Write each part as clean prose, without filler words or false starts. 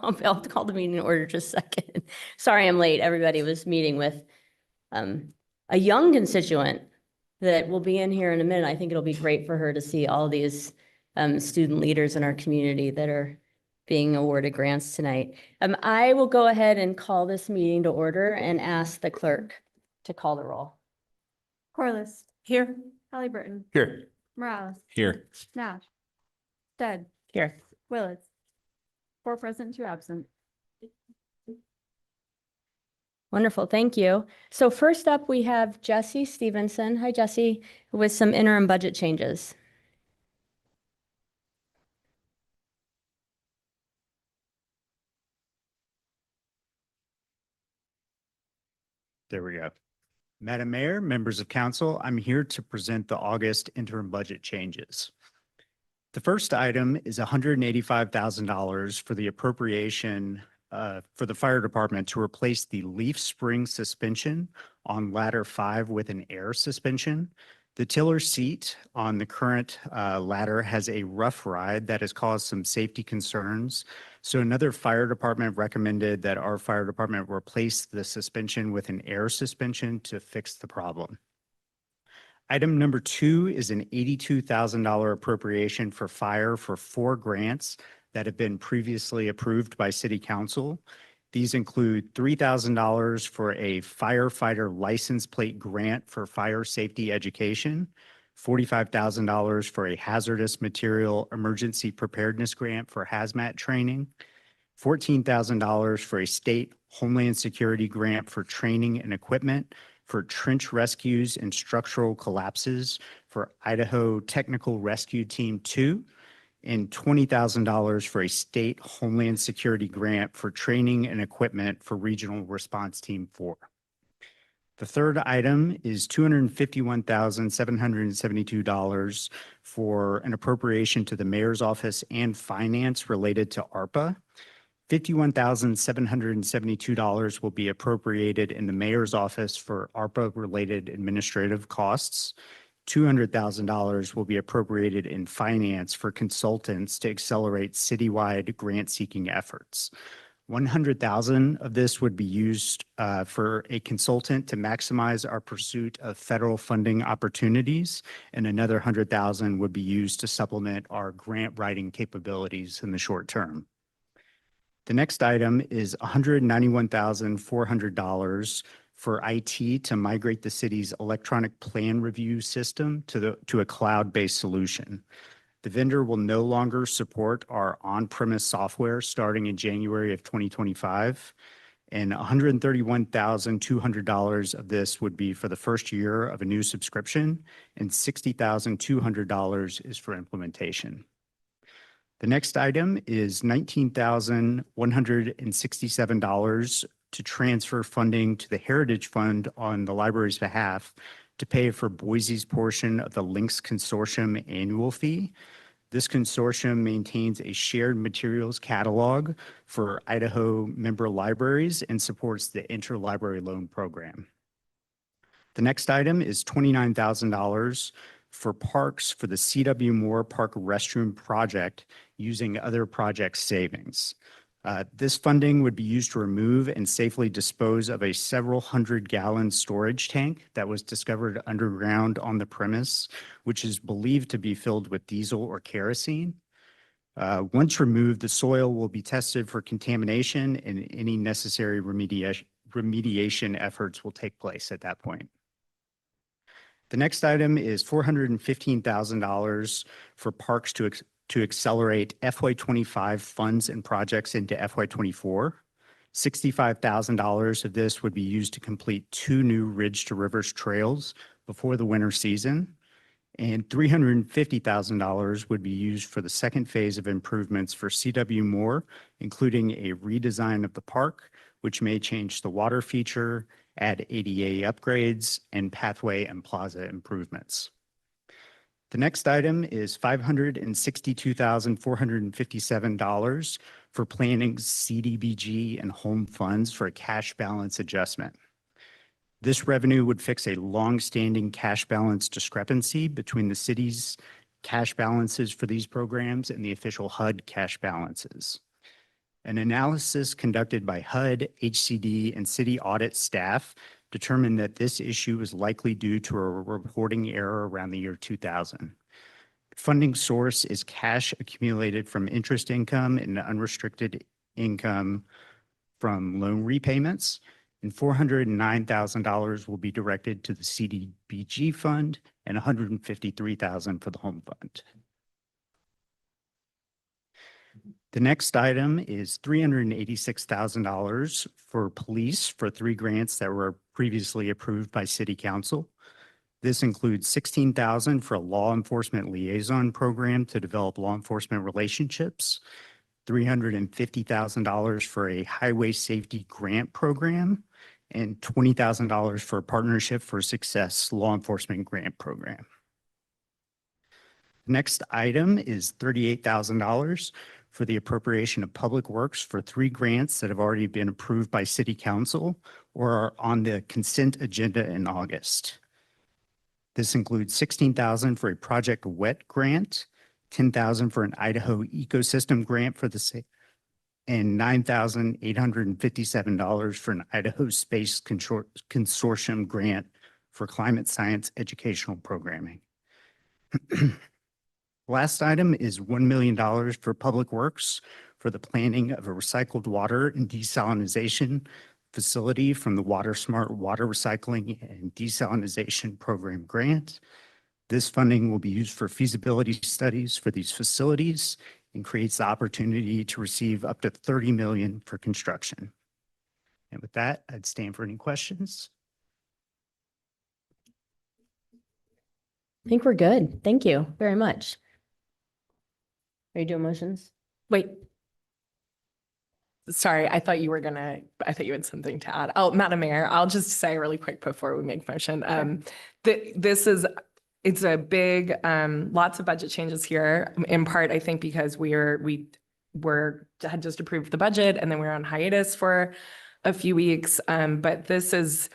I'll have to call the meeting in order just a second. Sorry, I'm late. Everybody was meeting with a young constituent that will be in here in a minute. I think it'll be great for her to see all these student leaders in our community that are being awarded grants tonight. I will go ahead and call this meeting to order and ask the clerk to call the roll. Corliss. Here. Halliburton. Here. Morales. Here. Nash. Stead. Here. Willis. 4 present, 2 absent. Wonderful, thank you. So first up, we have Jesse Stevenson. Hi, Jesse, with some interim budget changes. There we go. Madam Mayor, members of council, I'm here to present the August interim budget changes. The first item is $185,000 for the appropriation for the fire department to replace the leaf spring suspension on ladder 5 with an air suspension. The tiller seat on the current ladder has a rough ride that has caused some safety concerns. So another fire department recommended that our fire department replace the suspension with an air suspension to fix the problem. Item number 2 is an $82,000 appropriation for fire for 4 grants that have been previously approved by City Council. These include $3,000 for a firefighter license plate grant for fire safety education, $45,000 for a hazardous material emergency preparedness grant for hazmat training, $14,000 for a state Homeland Security grant for training and equipment for trench rescues and structural collapses for Idaho Technical Rescue Team 2, and $20,000 for a state Homeland Security grant for training and equipment for Regional Response Team 4. The third item is $251,772 for an appropriation to the mayor's office and finance related to ARPA. $51,772 will be appropriated in the mayor's office for ARPA-related administrative costs. $200,000 will be appropriated in finance for consultants to accelerate citywide grant-seeking efforts. $100,000 of this would be used for a consultant to maximize our pursuit of federal funding opportunities, and another $100,000 would be used to supplement our grant writing capabilities in the short term. The next item is $191,400 for IT to migrate the city's electronic plan review system to a cloud-based solution. The vendor will no longer support our on-premise software starting in January of 2025, and $131,200 of this would be for the first year of a new subscription, and $60,200 is for implementation. The next item is $19,167 to transfer funding to the Heritage Fund on the library's behalf to pay for Boise's portion of the Links Consortium annual fee. This consortium maintains a shared materials catalog for Idaho member libraries and supports the interlibrary loan program. The next item is $29,000 for parks for the C.W. Moore Park Restroom Project using other project savings. This funding would be used to remove and safely dispose of a several 100-gallon storage tank that was discovered underground on the premise, which is believed to be filled with diesel or kerosene. Once removed, the soil will be tested for contamination, and any necessary remediation efforts will take place at that point. The next item is $415,000 for parks to accelerate FY25 funds and projects into FY24. $65,000 of this would be used to complete 2 new Ridge to Rivers trails before the winter season, and $350,000 would be used for the second phase of improvements for C.W. Moore, including a redesign of the park, which may change the water feature, add ADA upgrades, and pathway and plaza improvements. The next item is $562,457 for planning CDBG and home funds for a cash balance adjustment. This revenue would fix a long-standing cash balance discrepancy between the city's cash balances for these programs and the official HUD cash balances. An analysis conducted by HUD, HCD, and city audit staff determined that this issue is likely due to a reporting error around the year 2000. Funding source is cash accumulated from interest income and unrestricted income from loan repayments, and $409,000 will be directed to the CDBG fund and $153,000 for the home fund. The next item is $386,000 for police for 3 grants that were previously approved by City Council. This includes $16,000 for a law enforcement liaison program to develop law enforcement relationships, $350,000 for a highway safety grant program, and $20,000 for a Partnership for Success law enforcement grant program. Next item is $38,000 for the appropriation of public works for 3 grants that have already been approved by City Council or are on the consent agenda in August. This includes $16,000 for a Project WET grant, $10,000 for an Idaho ecosystem grant for the state, and $9,857 for an Idaho Space Consortium grant for climate science educational programming. Last item is $1 million for public works for the planning of a recycled water and desalination facility from the Water Smart Water Recycling and Desalination Program grant. This funding will be used for feasibility studies for these facilities and creates the opportunity to receive up to $30 million for construction. And with that, I'd stand for any questions. I think we're good. Thank you very much. Are you doing motions? Wait. Sorry, I thought you had something to add. Oh, Madam Mayor, I'll just say really quick before we make motion. It's a big, lots of budget changes here, in part, I think, because we had just approved the budget and then we were on hiatus for a few weeks. But this is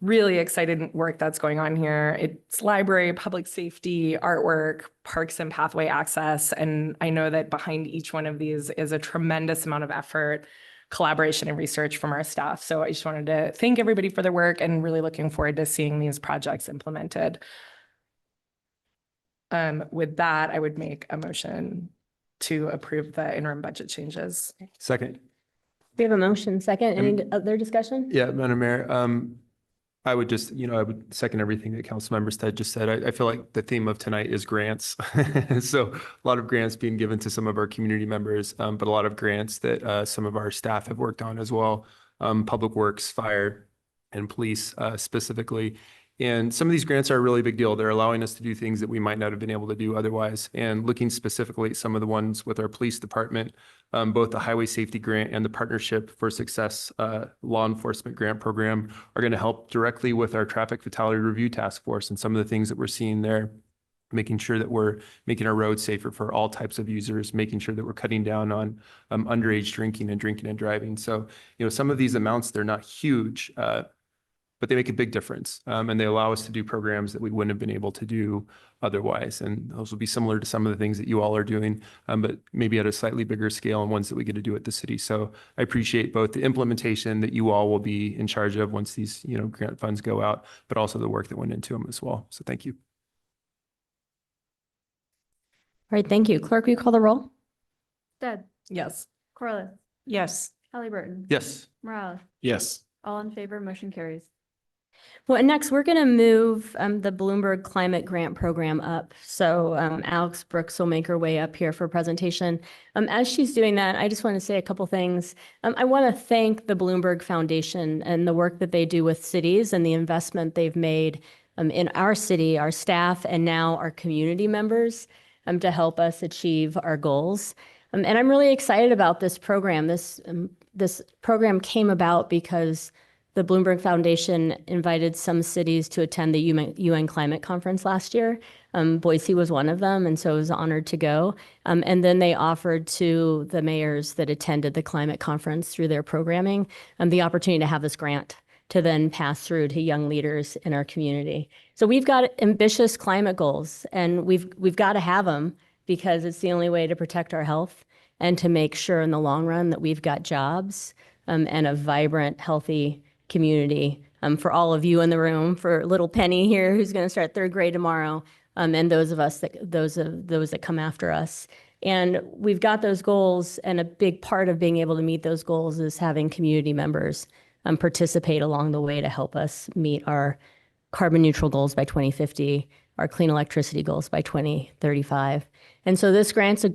really exciting work that's going on here. It's library, public safety, artwork, parks and pathway access. And I know that behind each one of these is a tremendous amount of effort, collaboration and research from our staff. So I just wanted to thank everybody for their work and really looking forward to seeing these projects implemented. With that, I would make a motion to approve the interim budget changes. Second. We have a motion second. Any other discussion? Yeah, Madam Mayor, I would just, I would second everything that Councilmember Stead just said. I feel like the theme of tonight is grants. So a lot of grants being given to some of our community members, but a lot of grants that some of our staff have worked on as well. Public Works, Fire, and Police specifically. And some of these grants are a really big deal. They're allowing us to do things that we might not have been able to do otherwise. And looking specifically at some of the ones with our police department, both the highway safety grant and the Partnership for Success law enforcement grant program are going to help directly with our traffic fatality review task force and some of the things that we're seeing there, making sure that we're making our roads safer for all types of users, making sure that we're cutting down on underage drinking and driving. So, some of these amounts, they're not huge, but they make a big difference. And they allow us to do programs that we wouldn't have been able to do otherwise. And those will be similar to some of the things that you all are doing, but maybe at a slightly bigger scale and ones that we get to do at the city. So I appreciate both the implementation that you all will be in charge of once these, grant funds go out, but also the work that went into them as well. So thank you. All right, thank you. Clerk, will you call the roll? Stead, Yes. Corliss, Yes. Halliburton. Yes. Morales, Yes. all in favor, motion carries. Well, and next, we're going to move the Bloomberg Climate Grant Program up. So Alex Brooks will make her way up here for a presentation. As she's doing that, I just want to say a couple things. I want to thank the Bloomberg Foundation and the work that they do with cities and the investment they've made in our city, our staff, and now our community members to help us achieve our goals. And I'm really excited about this program. This program came about because the Bloomberg Foundation invited some cities to attend the UN Climate Conference last year. Boise was one of them, and so I was honored to go. And then they offered to the mayors that attended the climate conference through their programming the opportunity to have this grant to then pass through to young leaders in our community. So we've got ambitious climate goals, and we've got to have them because it's the only way to protect our health and to make sure in the long run that we've got jobs and a vibrant, healthy community for all of you in the room, for little Penny here who's going to start third grade tomorrow, and those that come after us. And we've got those goals, and a big part of being able to meet those goals is having community members participate along the way to help us meet our carbon neutral goals by 2050, our clean electricity goals by 2035. And so this grant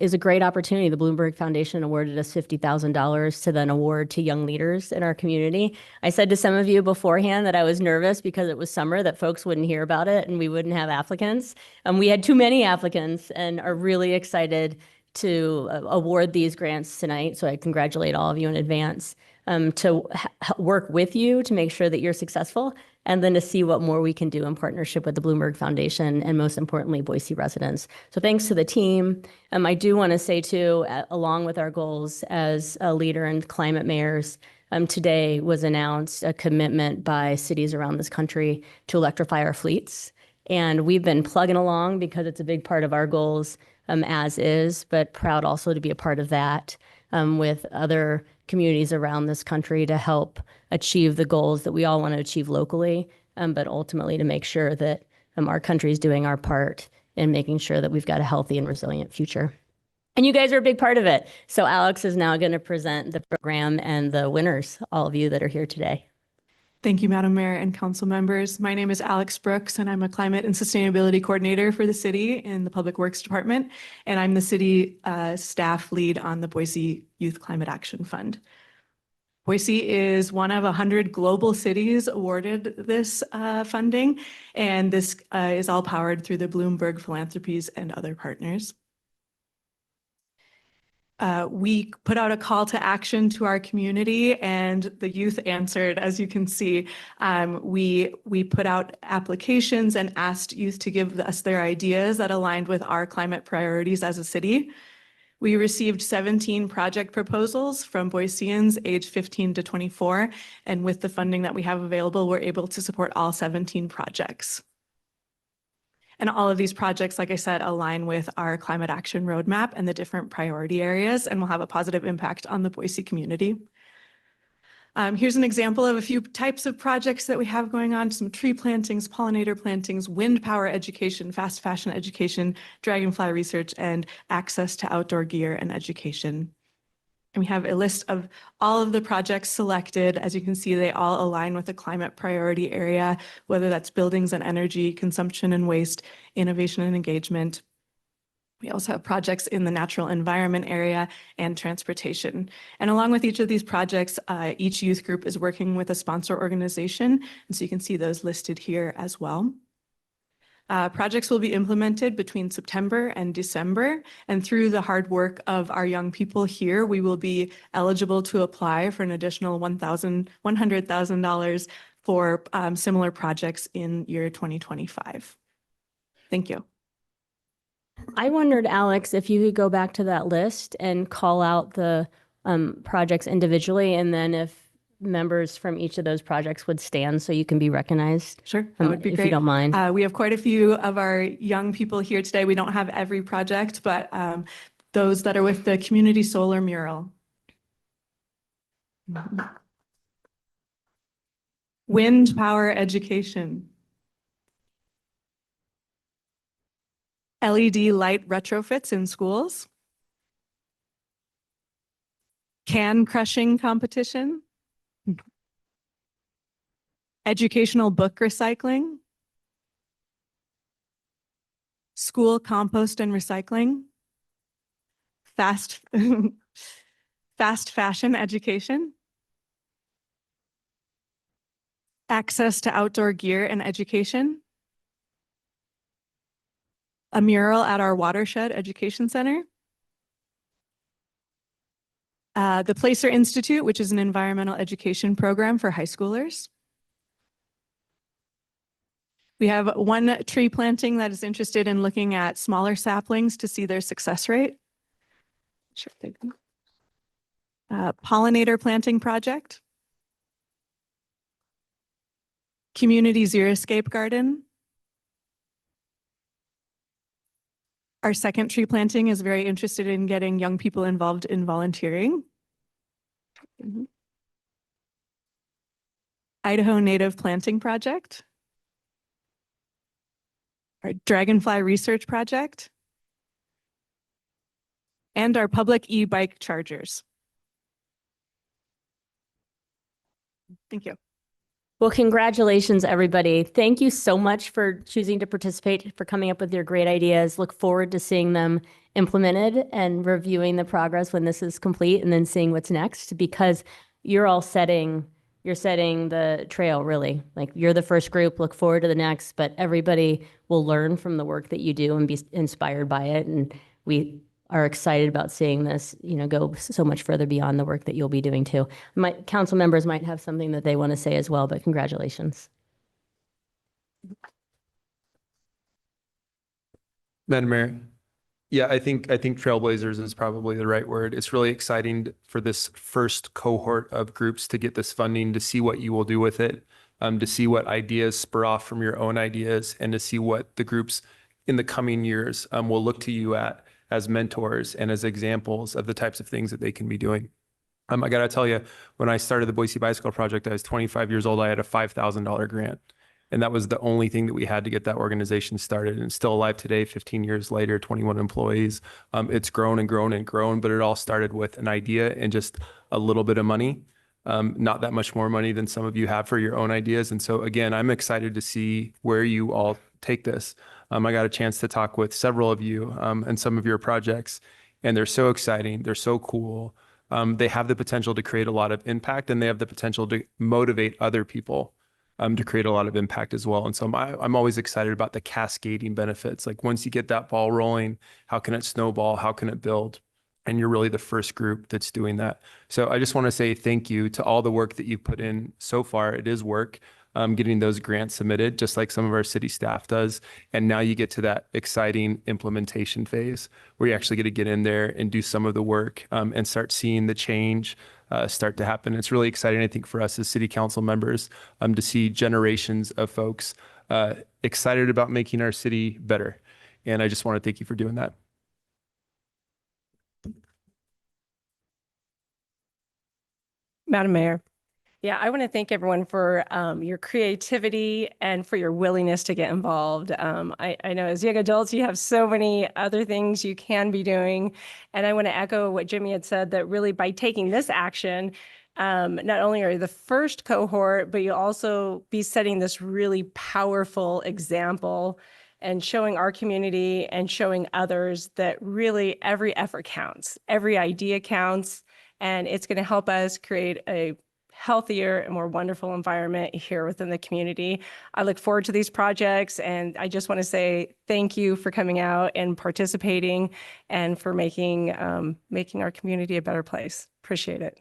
is a great opportunity. The Bloomberg Foundation awarded us $50,000 to then award to young leaders in our community. I said to some of you beforehand that I was nervous because it was summer that folks wouldn't hear about it and we wouldn't have applicants. We had too many applicants and are really excited to award these grants tonight. So I congratulate all of you in advance to work with you to make sure that you're successful, and then to see what more we can do in partnership with the Bloomberg Foundation and most importantly, Boise residents. So thanks to the team. I do want to say too, along with our goals as a leader in climate mayors, today was announced a commitment by cities around this country to electrify our fleets. And we've been plugging along because it's a big part of our goals as is, but proud also to be a part of that with other communities around this country to help achieve the goals that we all want to achieve locally, but ultimately to make sure that our country is doing our part in making sure that we've got a healthy and resilient future. And you guys are a big part of it. So Alex is now going to present the program and the winners, all of you that are here today. Thank you, Madam Mayor and council members. My name is Alex Brooks, and I'm a climate and sustainability coordinator for the city in the Public Works Department. And I'm the city staff lead on the Boise Youth Climate Action Fund. Boise is one of 100 global cities awarded this funding, and this is all powered through the Bloomberg Philanthropies and other partners. We put out a call to action to our community, and the youth answered. As you can see, we put out applications and asked youth to give us their ideas that aligned with our climate priorities as a city. We received 17 project proposals from Boiseans aged 15 to 24, and with the funding that we have available, we're able to support all 17 projects. And all of these projects, like I said, align with our climate action roadmap and the different priority areas, and will have a positive impact on the Boise community. Here's an example of a few types of projects that we have going on: some tree plantings, pollinator plantings, wind power education, fast fashion education, dragonfly research, and access to outdoor gear and education. And we have a list of all of the projects selected. As you can see, they all align with the climate priority area, whether that's buildings and energy, consumption and waste, innovation and engagement. We also have projects in the natural environment area and transportation. And along with each of these projects, each youth group is working with a sponsor organization. And so you can see those listed here as well. Projects will be implemented between September and December, and through the hard work of our young people here, we will be eligible to apply for an additional $100,000 for similar projects in year 2025. Thank you. I wondered, Alex, if you could go back to that list and call out the projects individually, and then if members from each of those projects would stand so you can be recognized. Sure, that would be if great. you don't mind. We have quite a few of our young people here today. We don't have every project, but those that are with the community solar mural. Wind power education. LED light retrofits in schools. Can crushing competition. Educational book recycling. School compost and recycling. Fast fashion education. Access to outdoor gear and education. A mural at our watershed education center. The Placer Institute, which is an environmental education program for high schoolers. We have one tree planting that is interested in looking at smaller saplings to see their success rate. Sure thing. Pollinator planting project. Community xeriscape garden. Our second tree planting is very interested in getting young people involved in volunteering. Idaho Native Planting Project. Our Dragonfly Research Project. And our public e-bike chargers. Thank you. Well, congratulations, everybody. Thank you so much for choosing to participate, for coming up with your great ideas. Look forward to seeing them implemented and reviewing the progress when this is complete and then seeing what's next, because you're all setting the trail, really. Like, you're the first group, look forward to the next, but everybody will learn from the work that you do and be inspired by it. And we are excited about seeing this, go so much further beyond the work that you'll be doing too. My council members might have something that they want to say as well, but congratulations. Madam Mayor. Yeah, I think trailblazers is probably the right word. It's really exciting for this first cohort of groups to get this funding, to see what you will do with it, to see what ideas spur off from your own ideas, and to see what the groups in the coming years will look to you at as mentors and as examples of the types of things that they can be doing. I gotta tell you, when I started the Boise Bicycle Project, I was 25 years old. I had a $5,000 grant. And that was the only thing that we had to get that organization started. And it's still alive today, 15 years later, 21 employees. It's grown and grown and grown, but it all started with an idea and just a little bit of money. Not that much more money than some of you have for your own ideas. And so again, I'm excited to see where you all take this. I got a chance to talk with several of you and some of your projects, and they're so exciting. They're so cool. They have the potential to create a lot of impact, and they have the potential to motivate other people to create a lot of impact as well. And so I'm always excited about the cascading benefits. Like, once you get that ball rolling, how can it snowball? How can it build? And you're really the first group that's doing that. So I just want to say thank you to all the work that you've put in so far. It is work. Getting those grants submitted, just like some of our city staff does. And now you get to that exciting implementation phase where you actually get to get in there and do some of the work and start seeing the change start to happen. It's really exciting, I think, for us as city council members to see generations of folks excited about making our city better. And I just want to thank you for doing that. Madam Mayor. Yeah, I want to thank everyone for your creativity and for your willingness to get involved. I know as young adults, you have so many other things you can be doing. And I want to echo what Jimmy had said, that really by taking this action, not only are you the first cohort, but you'll also be setting this really powerful example and showing our community and showing others that really every effort counts, every idea counts, and it's going to help us create a healthier and more wonderful environment here within the community. I look forward to these projects, and I just want to say thank you for coming out and participating and for making our community a better place. Appreciate it.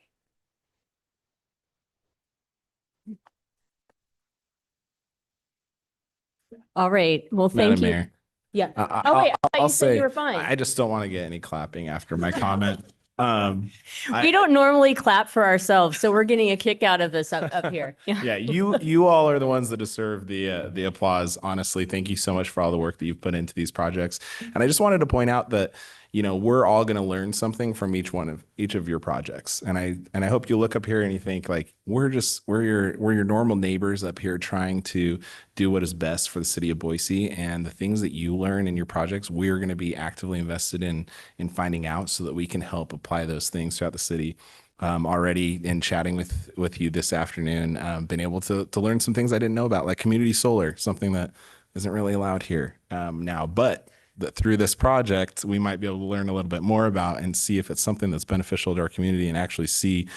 All right. Well, Madam thank you. Mayor. Yeah. I- Oh, wait, I thought I'll you said say, you were fine. I just don't want to get any clapping after my comment. We don't normally clap for ourselves, so we're getting a kick out of this up here. Yeah, you all are the ones that deserve the applause. Honestly, thank you so much for all the work that you've put into these projects. And I just wanted to point out that, we're all going to learn something from each of your projects. And I hope you look up here and you think, like, we're your normal neighbors up here trying to do what is best for the city of Boise. And the things that you learn in your projects, we're going to be actively invested in finding out so that we can help apply those things throughout the city. Already in chatting with you this afternoon, been able to learn some things I didn't know about, like community solar, something that isn't really allowed here now, but that through this project, we might be able to learn a little bit more about and see if it's something that's beneficial to our community and actually see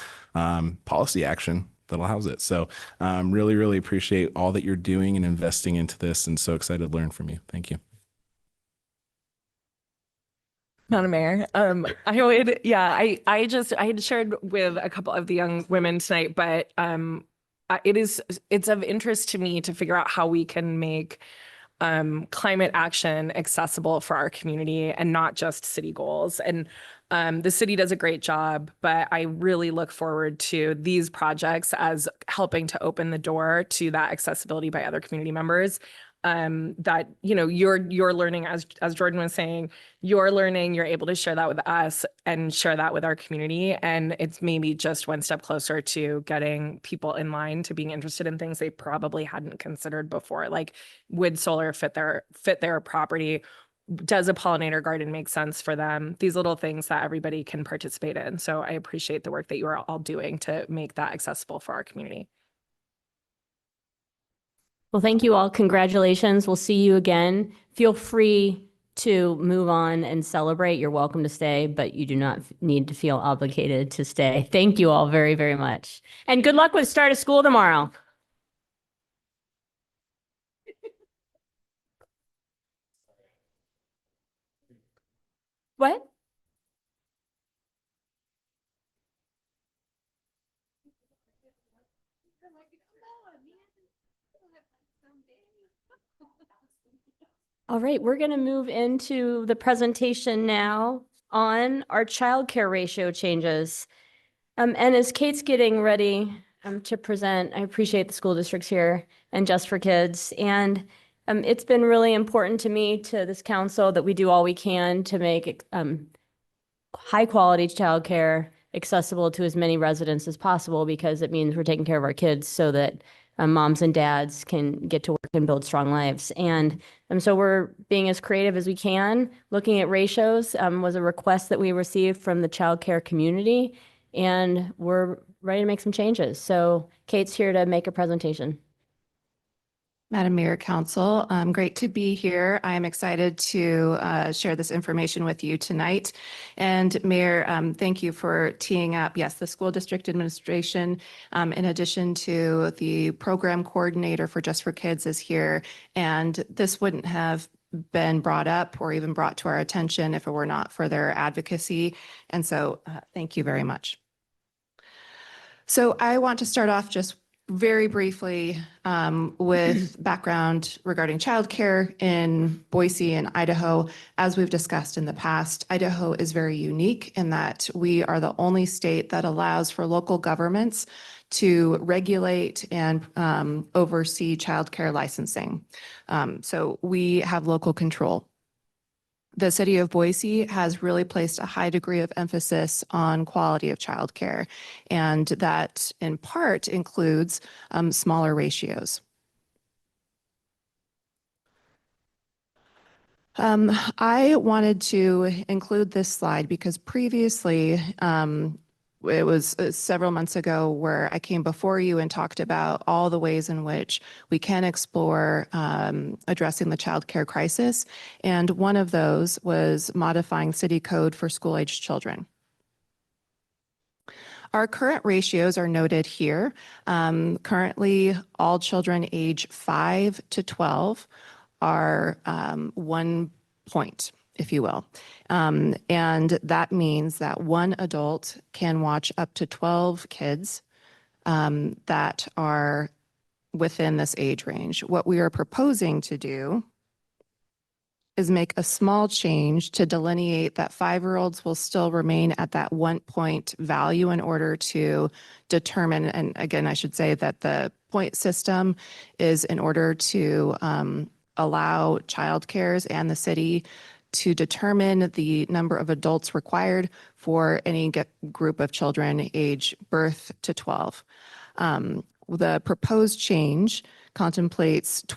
policy action that'll house it. So really, really appreciate all that you're doing and investing into this, and so excited to learn from you. Thank you. Madam Mayor, I had shared with a couple of the young women tonight, but it's of interest to me to figure out how we can make climate action accessible for our community and not just city goals. And the city does a great job, but I really look forward to these projects as helping to open the door to that accessibility by other community members. that, you know, you're learning, as Jordan was saying, you're learning, you're able to share that with us and share that with our community. And it's maybe just one step closer to getting people in line to being interested in things they probably hadn't considered before. Like, would solar fit their property? Does a pollinator garden make sense for them? These little things that everybody can participate in. So I appreciate the work that you are all doing to make that accessible for our community. Well, thank you all. Congratulations. We'll see you again. Feel free to move on and celebrate. You're welcome to stay, but you do not need to feel obligated to stay. Thank you all very, very much. And good luck with start of school tomorrow. What? All right, we're going to move into the presentation now on our childcare ratio changes. And as Kate's getting ready to present, I appreciate the school districts here and Just for Kids. And it's been really important to me, to this council, that we do all we can to make high quality childcare accessible to as many residents as possible, because it means we're taking care of our kids so that moms and dads can get to work and build strong lives. And so we're being as creative as we can. Looking at ratios was a request that we received from the childcare community, and we're ready to make some changes. So Kate's here to make a presentation. Madam Mayor, Council, great to be here. I am excited to share this information with you tonight. And Mayor, thank you for teeing up. Yes, the school district administration, in addition to the program coordinator for Just for Kids, is here. And this wouldn't have been brought up or even brought to our attention if it were not for their advocacy. And so thank you very much. So I want to start off just very briefly with background regarding childcare in Boise and Idaho. As we've discussed in the past, Idaho is very unique in that we are the only state that allows for local governments to regulate and oversee childcare licensing. So we have local control. The city of Boise has really placed a high degree of emphasis on quality of childcare, and that in part includes smaller ratios. I wanted to include this slide because previously, it was several months ago where I came before you and talked about all the ways in which we can explore addressing the childcare crisis. And one of those was modifying city code for school-aged children. Our current ratios are noted here. Currently, all children age 5 to 12 are 1 point, if you will. And that means that one adult can watch up to 12 kids that are within this age range. What we are proposing to do is make a small change to delineate that 5-year-olds will still remain at that 1 point value in order to determine, and again, I should say that the point system is in order to allow childcares and the city to determine the number of adults required for any group of children age birth to 12. The proposed change contemplates 6 to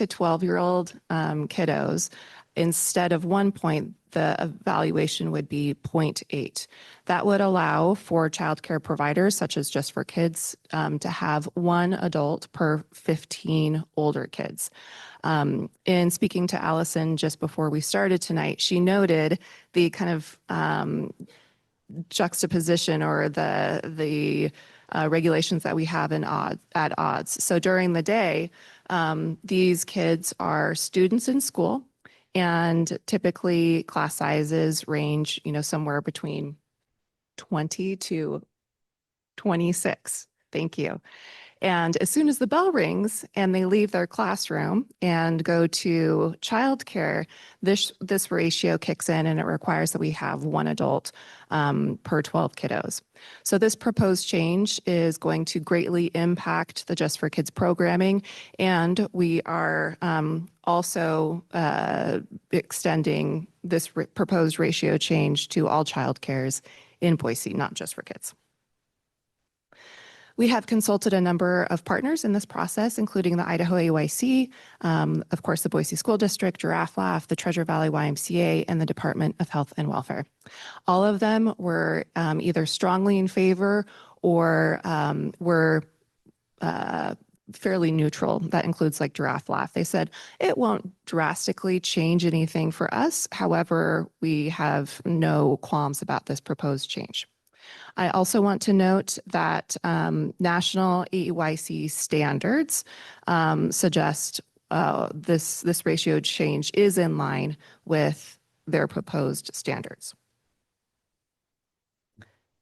12-year-old kiddos. Instead of 1 point, the evaluation would be 0.8. That would allow for childcare providers, such as Just for Kids, to have 1 adult per 15 older kids. In speaking to Allison just before we started tonight, she noted the kind of juxtaposition or the regulations that we have at odds. So during the day, these kids are students in school, and typically class sizes range, somewhere between 20 to 26. Thank you. And as soon as the bell rings and they leave their classroom and go to childcare, this ratio kicks in and it requires that we have one adult per 12 kiddos. So this proposed change is going to greatly impact the Just for Kids programming, and we are also extending this proposed ratio change to all childcares in Boise, not Just for Kids. We have consulted a number of partners in this process, including the Idaho AYC, of course, the Boise School District, Giraffe Laugh, the Treasure Valley YMCA, and the Department of Health and Welfare. All of them were either strongly in favor or were fairly neutral. That includes like Giraffe Laugh. They said it won't drastically change anything for us. However, we have no qualms about this proposed change. I also want to note that national AEYC standards suggest this ratio change is in line with their proposed standards.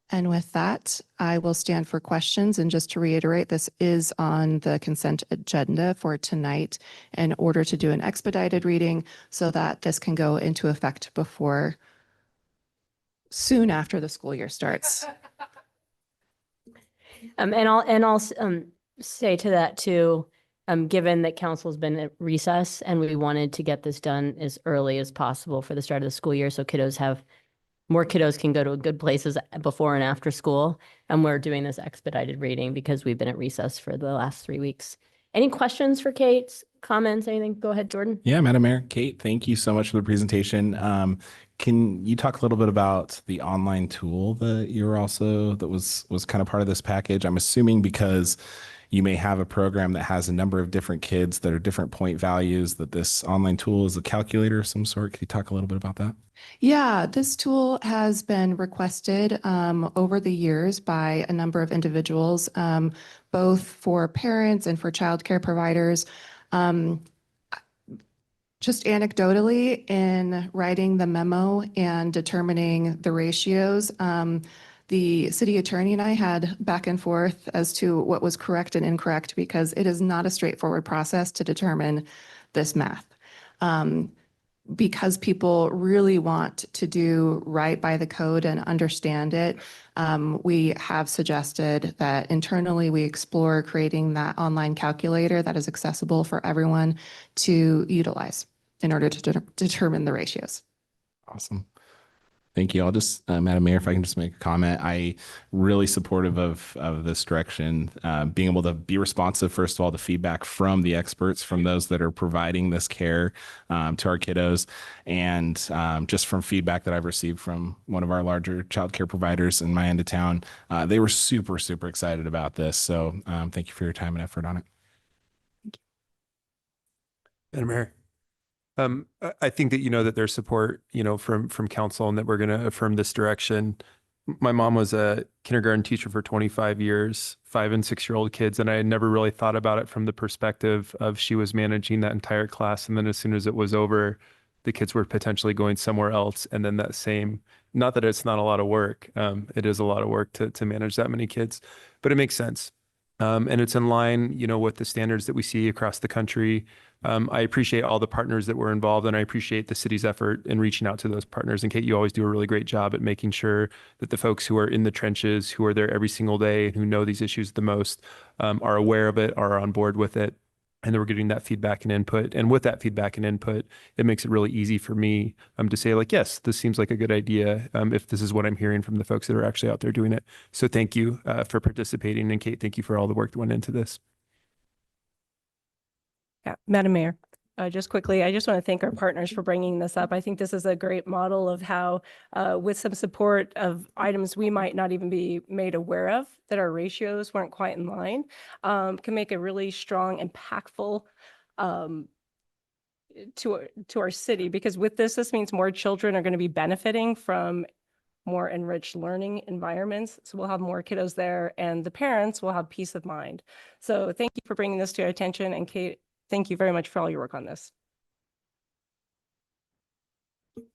And with that, I will stand for questions. And just to reiterate, this is on the consent agenda for tonight in order to do an expedited reading so that this can go into effect before soon after the school year starts. And I'll say to that too, given that council's been at recess and we wanted to get this done as early as possible for the start of the school year, so more kiddos can go to good places before and after school. And we're doing this expedited reading because we've been at recess for the last 3 weeks. Any questions for Kate? Comments, anything? Go ahead, Jordan. Yeah, Madam Mayor, Kate, thank you so much for the presentation. Can you talk a little bit about the online tool that was kind of part of this package? I'm assuming because you may have a program that has a number of different kids that are different point values, that this online tool is a calculator of some sort. Could you talk a little bit about that? Yeah, this tool has been requested over the years by a number of individuals, both for parents and for childcare providers. Just anecdotally, in writing the memo and determining the ratios, the city attorney and I had back and forth as to what was correct and incorrect because it is not a straightforward process to determine this math. Because people really want to do right by the code and understand it, we have suggested that internally we explore creating that online calculator that is accessible for everyone to utilize in order to determine the ratios. Awesome. Thank you. I'll just, Madam Mayor, if I can just make a comment, I really supportive of this direction, being able to be responsive, first of all, to feedback from the experts, from those that are providing this care to our kiddos, and just from feedback that I've received from one of our larger childcare providers in my end of town. They were super, super excited about this. So thank you for your time and effort on it. Madam Mayor. I think that, that there's support, from council and that we're going to affirm this direction. My mom was a kindergarten teacher for 25 years, 5 and 6-year-old kids, and I had never really thought about it from the perspective of she was managing that entire class. And then as soon as it was over, the kids were potentially going somewhere else. And then not that it's not a lot of work. It is a lot of work to manage that many kids, but it makes sense. And it's in line, with the standards that we see across the country. I appreciate all the partners that were involved, and I appreciate the city's effort in reaching out to those partners. And Kate, you always do a really great job at making sure that the folks who are in the trenches, who are there every single day, and who know these issues the most, are aware of it, are on board with it. And then we're getting that feedback and input. And with that feedback and input, it makes it really easy for me to say, like, yes, this seems like a good idea if this is what I'm hearing from the folks that are actually out there doing it. So thank you for participating. And Kate, thank you for all the work that went into this. Yeah, Madam Mayor, just quickly, I just want to thank our partners for bringing this up. I think this is a great model of how, with some support of items we might not even be made aware of, that our ratios weren't quite in line, can make a really strong, impactful to our city. Because with this means more children are going to be benefiting from more enriched learning environments. So we'll have more kiddos there, and the parents will have peace of mind. So thank you for bringing this to our attention. And Kate, thank you very much for all your work on this.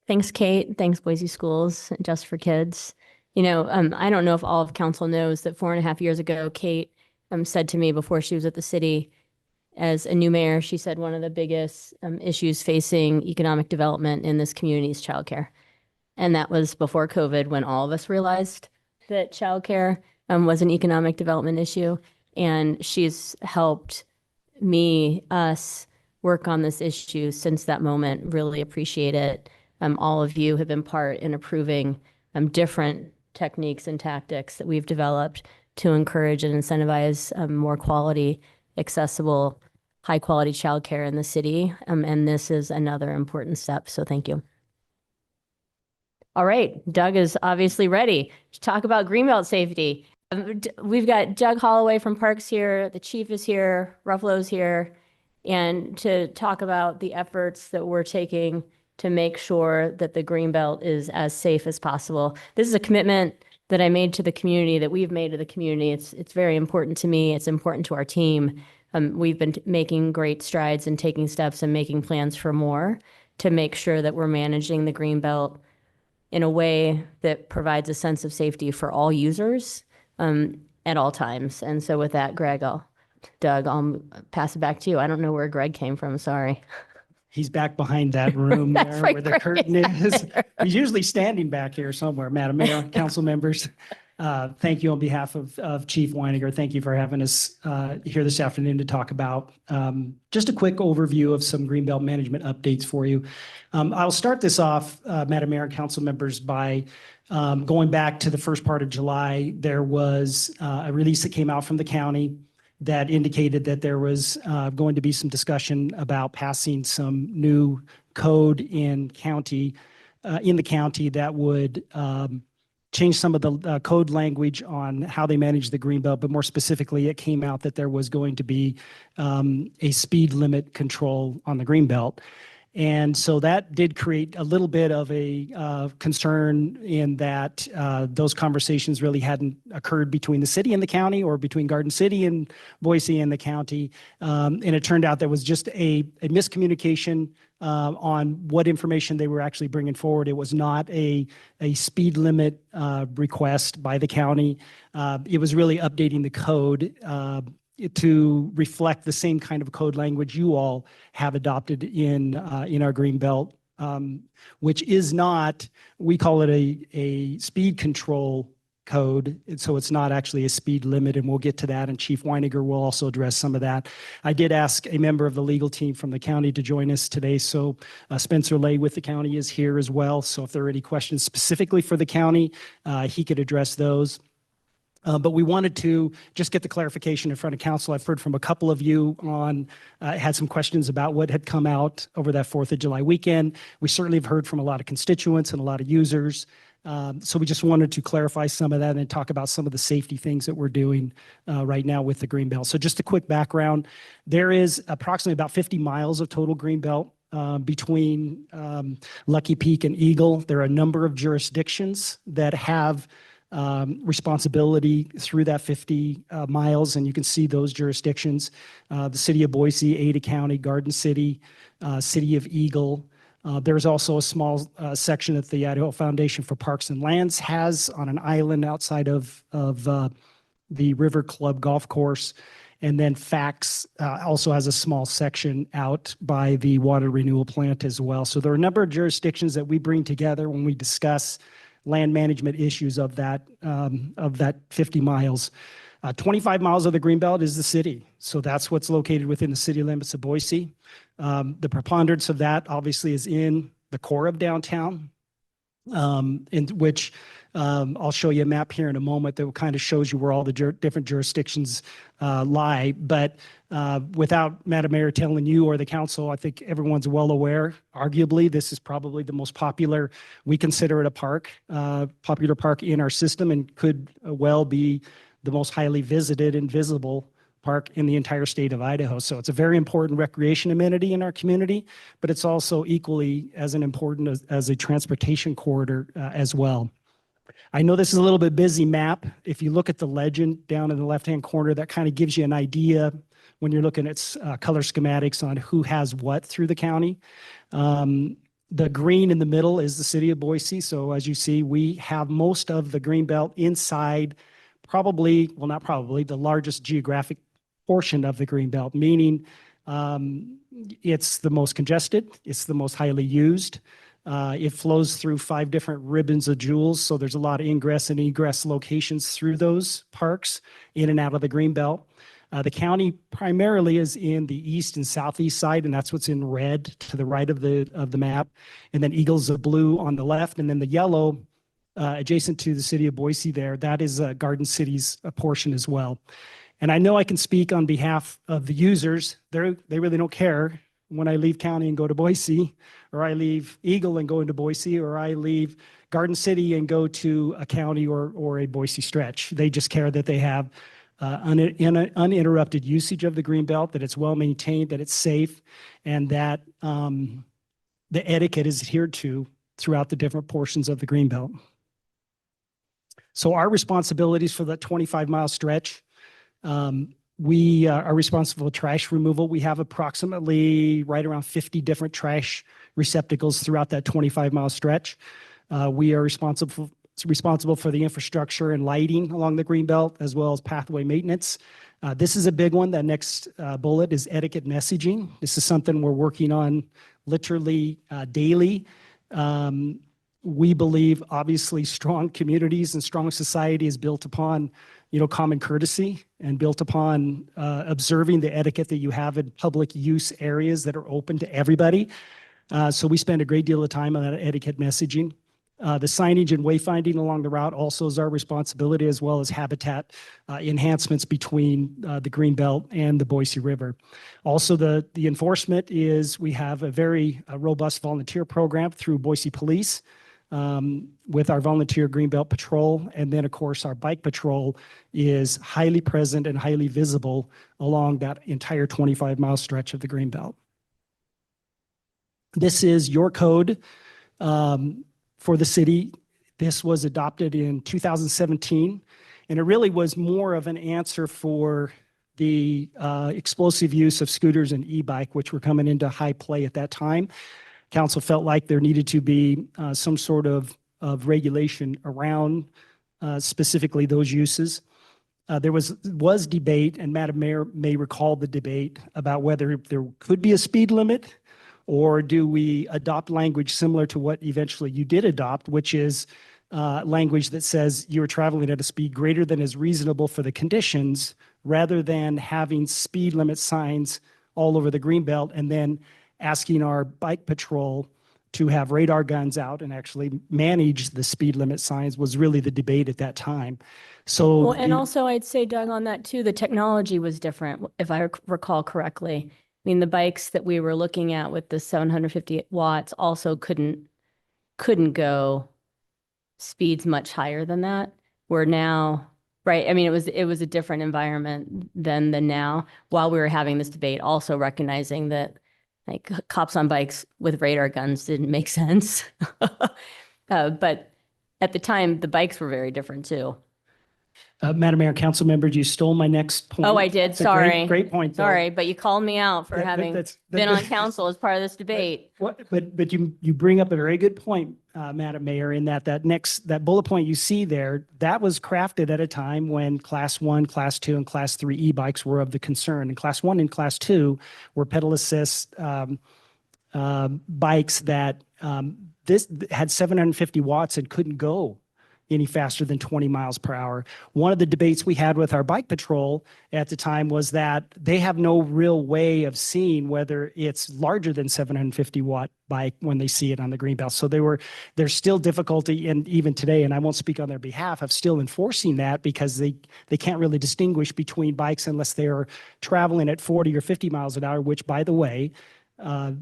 Thanks, Kate. Thanks, Boise Schools, Just for Kids. I don't know if all of council knows that 4.5 years ago, Kate said to me before she was at the city as a new mayor, she said one of the biggest issues facing economic development in this community is childcare. And that was before COVID, when all of us realized that childcare was an economic development issue. And she's helped me, us, work on this issue since that moment. Really appreciate it. All of you have been part in approving different techniques and tactics that we've developed to encourage and incentivize more quality, accessible, high quality childcare in the city. And this is another important step. So thank you. All right, Doug is obviously ready to talk about Greenbelt safety. We've got Doug Holloway from Parks here, the chief is here, Ruffalo's here, and to talk about the efforts that we're taking to make sure that the Greenbelt is as safe as possible. This is a commitment that I made to the community, that we've made to the community. It's very important to me. It's important to our team. We've been making great strides and taking steps and making plans for more to make sure that we're managing the Greenbelt in a way that provides a sense of safety for all users at all times. And so with that, Doug, I'll pass it back to you. I don't know where Greg came from, sorry. He's back behind that room That's there right, where the Greg curtain is is. there. He's usually standing back here somewhere. Madam Mayor, council members, thank you on behalf of Chief Weiniger. Thank you for having us here this afternoon to talk about just a quick overview of some Greenbelt management updates for you. I'll start this off, Madam Mayor and council members, by going back to the first part of July. There was a release that came out from the county that indicated that there was going to be some discussion about passing some new code in the county that would change some of the code language on how they manage the Greenbelt, but more specifically, it came out that there was going to be a speed limit control on the Greenbelt. And so that did create a little bit of a concern in that those conversations really hadn't occurred between the city and the county, or between Garden City and Boise and the county. And it turned out there was just a miscommunication on what information they were actually bringing forward. It was not a speed limit request by the county. It was really updating the code to reflect the same kind of code language you all have adopted in our Greenbelt, which is not, we call it a speed control code. So it's not actually a speed limit, and we'll get to that, and Chief Weiniger will also address some of that. I did ask a member of the legal team from the county to join us today, so Spencer Lay with the county is here as well. So if there are any questions specifically for the county, he could address those. But we wanted to just get the clarification in front of council. I've heard from a couple of you had some questions about what had come out over that 4th of July weekend. We certainly have heard from a lot of constituents and a lot of users. So we just wanted to clarify some of that and talk about some of the safety things that we're doing right now with the Greenbelt. So just a quick background, there is approximately about 50 miles of total Greenbelt between Lucky Peak and Eagle. There are a number of jurisdictions that have responsibility through that 50 miles, and you can see those jurisdictions: the city of Boise, Ada County, Garden City, city of Eagle. There's also a small section that the Idaho Foundation for Parks and Lands has on an island outside of the River Club Golf Course. And then FACTS also has a small section out by the water renewal plant as well. So there are a number of jurisdictions that we bring together when we discuss land management issues of that 50 miles. 25 miles of the Greenbelt is the city. So that's what's located within the city limits of Boise. The preponderance of that obviously is in the core of downtown, in which I'll show you a map here in a moment that kind of shows you where all the different jurisdictions lie. But without Madam Mayor telling you or the council, I think everyone's well aware, arguably, this is probably the most popular, we consider it a park, popular park in our system, and could well be the most highly visited and visible park in the entire state of Idaho. So it's a very important recreation amenity in our community, but it's also equally as important as a transportation corridor as well. I know this is a little bit busy map. If you look at the legend down in the left-hand corner, that kind of gives you an idea when you're looking at color schematics on who has what through the county. The green in the middle is the city of Boise. So as you see, we have most of the Greenbelt inside probably, well, not probably, the largest geographic portion of the Greenbelt, meaning it's the most congested, it's the most highly used. It flows through 5 different ribbons of jewels, so there's a lot of ingress and egress locations through those parks, in and out of the Greenbelt. The county primarily is in the east and southeast side, and that's what's in red to the right of the map. And then Eagles of blue on the left, and then the yellow adjacent to the city of Boise there, that is Garden City's portion as well. And I know I can speak on behalf of the users. They really don't care when I leave county and go to Boise, or I leave Eagle and go into Boise, or I leave Garden City and go to a county or a Boise stretch. They just care that they have uninterrupted usage of the Greenbelt, that it's well maintained, that it's safe, and that the etiquette is adhered to throughout the different portions of the Greenbelt. So our responsibilities for that 25-mile stretch, we are responsible for trash removal. We have approximately right around 50 different trash receptacles throughout that 25-mile stretch. We are responsible for the infrastructure and lighting along the Greenbelt, as well as pathway maintenance. This is a big one. That next bullet is etiquette messaging. This is something we're working on literally daily. We believe, obviously, strong communities and strong society is built upon, common courtesy, and built upon observing the etiquette that you have in public use areas that are open to everybody. So we spend a great deal of time on that etiquette messaging. The signage and wayfinding along the route also is our responsibility, as well as habitat enhancements between the Greenbelt and the Boise River. Also, the enforcement is, we have a very robust volunteer program through Boise Police, with our volunteer Greenbelt Patrol. And then, of course, our bike patrol is highly present and highly visible along that entire 25-mile stretch of the Greenbelt. This is your code for the city. This was adopted in 2017, and it really was more of an answer for the explosive use of scooters and e-bike, which were coming into high play at that time. Council felt like there needed to be some sort of regulation around specifically those uses. There was debate, and Madam Mayor may recall the debate about whether there could be a speed limit, or do we adopt language similar to what eventually you did adopt, which is language that says you are traveling at a speed greater than is reasonable for the conditions, rather than having speed limit signs all over the Greenbelt and then asking our bike patrol to have radar guns out and actually manage the speed limit signs, was really the debate at that time. So, Well, and also I'd say, Doug, on that too, the technology was different, if I recall correctly. I mean, the bikes that we were looking at with the 750 watts also couldn't go speeds much higher than that. We're now, right? I mean, it was a different environment than now, while we were having this debate, also recognizing that like cops on bikes with radar guns didn't make sense. But at the time, the bikes were very different too. Madam Mayor, council members, you stole my next point. Oh, I did. It's a Sorry. Great point, though. Sorry, but you called me out for having been on council as part of this debate. But you bring up a very good point, Madam Mayor, in that bullet point you see there, that was crafted at a time when Class 1, Class 2, and Class 3 e-bikes were of the concern. And Class 1 and Class 2 were pedal assist bikes that this had 750 watts and couldn't go any faster than 20 miles per hour. One of the debates we had with our bike patrol at the time was that they have no real way of seeing whether it's larger than 750 watt bike when they see it on the Greenbelt. So there's still difficulty, and even today, and I won't speak on their behalf, of still enforcing that, because they can't really distinguish between bikes unless they are traveling at 40 or 50 miles an hour, which, by the way,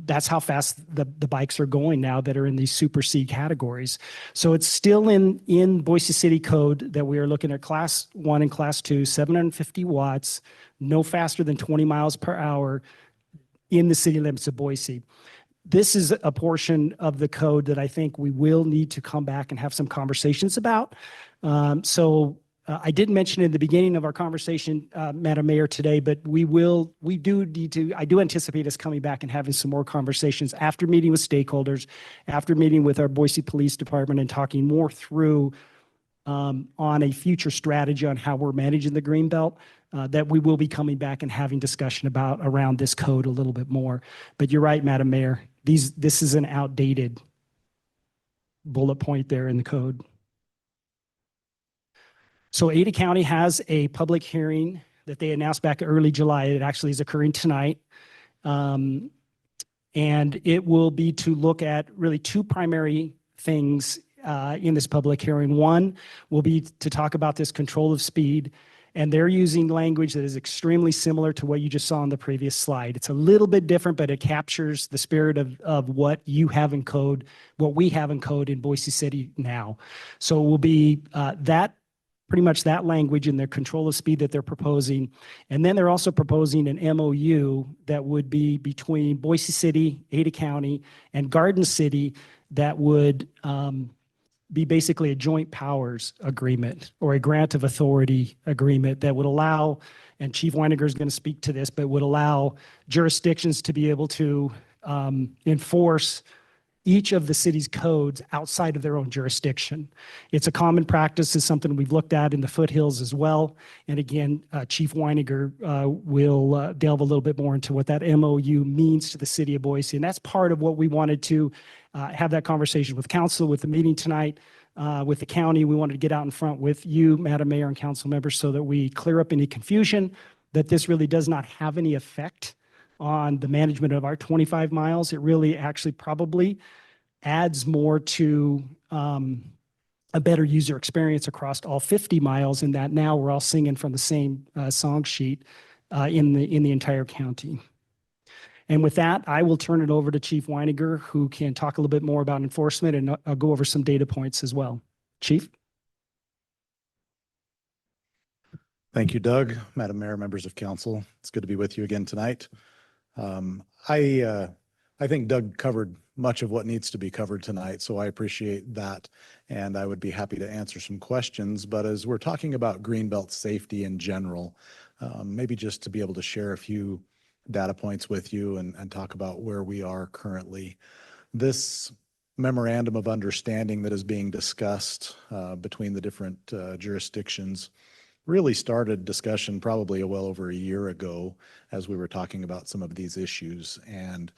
that's how fast the bikes are going now that are in these Super C categories. So it's still in Boise City code that we are looking at Class 1 and Class 2, 750 watts, no faster than 20 miles per hour in the city limits of Boise. This is a portion of the code that I think we will need to come back and have some conversations about. I did mention in the beginning of our conversation, Madam Mayor, today, but I do anticipate us coming back and having some more conversations after meeting with stakeholders, after meeting with our Boise Police Department, and talking more through on a future strategy on how we're managing the Greenbelt, that we will be coming back and having discussion about around this code a little bit more. But you're right, Madam Mayor, this is an outdated bullet point there in the code. So Ada County has a public hearing that they announced back early July. It actually is occurring tonight. And it will be to look at really two primary things in this public hearing. One will be to talk about this control of speed, and they're using language that is extremely similar to what you just saw on the previous slide. It's a little bit different, but it captures the spirit of what you have in code, what we have in code in Boise City now. So it will be pretty much that language in their control of speed that they're proposing. And then they're also proposing an MOU that would be between Boise City, Ada County, and Garden City that would be basically a joint powers agreement or a grant of authority agreement that would allow, and Chief Weiniger is going to speak to this, but would allow jurisdictions to be able to enforce each of the city's codes outside of their own jurisdiction. It's a common practice. It's something we've looked at in the foothills as well. And again, Chief Weiniger will delve a little bit more into what that MOU means to the city of Boise. And that's part of what we wanted to have that conversation with council, with the meeting tonight, with the county. We wanted to get out in front with you, Madam Mayor and council members, so that we clear up any confusion, that this really does not have any effect on the management of our 25 miles. It really actually probably adds more to a better user experience across all 50 miles, in that now we're all singing from the same song sheet in the entire county. And with that, I will turn it over to Chief Weiniger, who can talk a little bit more about enforcement, and I'll go over some data points as well. Chief? Thank you, Doug, Madam Mayor, members of council. It's good to be with you again tonight. I think Doug covered much of what needs to be covered tonight, so I appreciate that. And I would be happy to answer some questions. But as we're talking about Greenbelt safety in general, maybe just to be able to share a few data points with you and talk about where we are currently. This memorandum of understanding that is being discussed between the different jurisdictions really started discussion probably well over a year ago as we were talking about some of these issues. And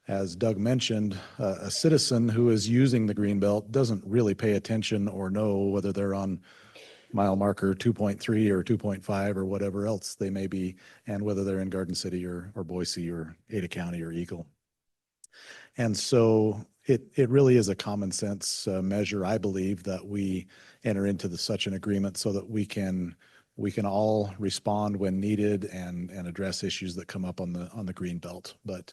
as Doug mentioned, a citizen who is using the Greenbelt doesn't really pay attention or know whether they're on mile marker 2.3 or 2.5 or whatever else they may be, and whether they're in Garden City or Boise or Ada County or Eagle. And so it really is a common sense measure, I believe, that we enter into such an agreement so that we can all respond when needed and address issues that come up on the Greenbelt. But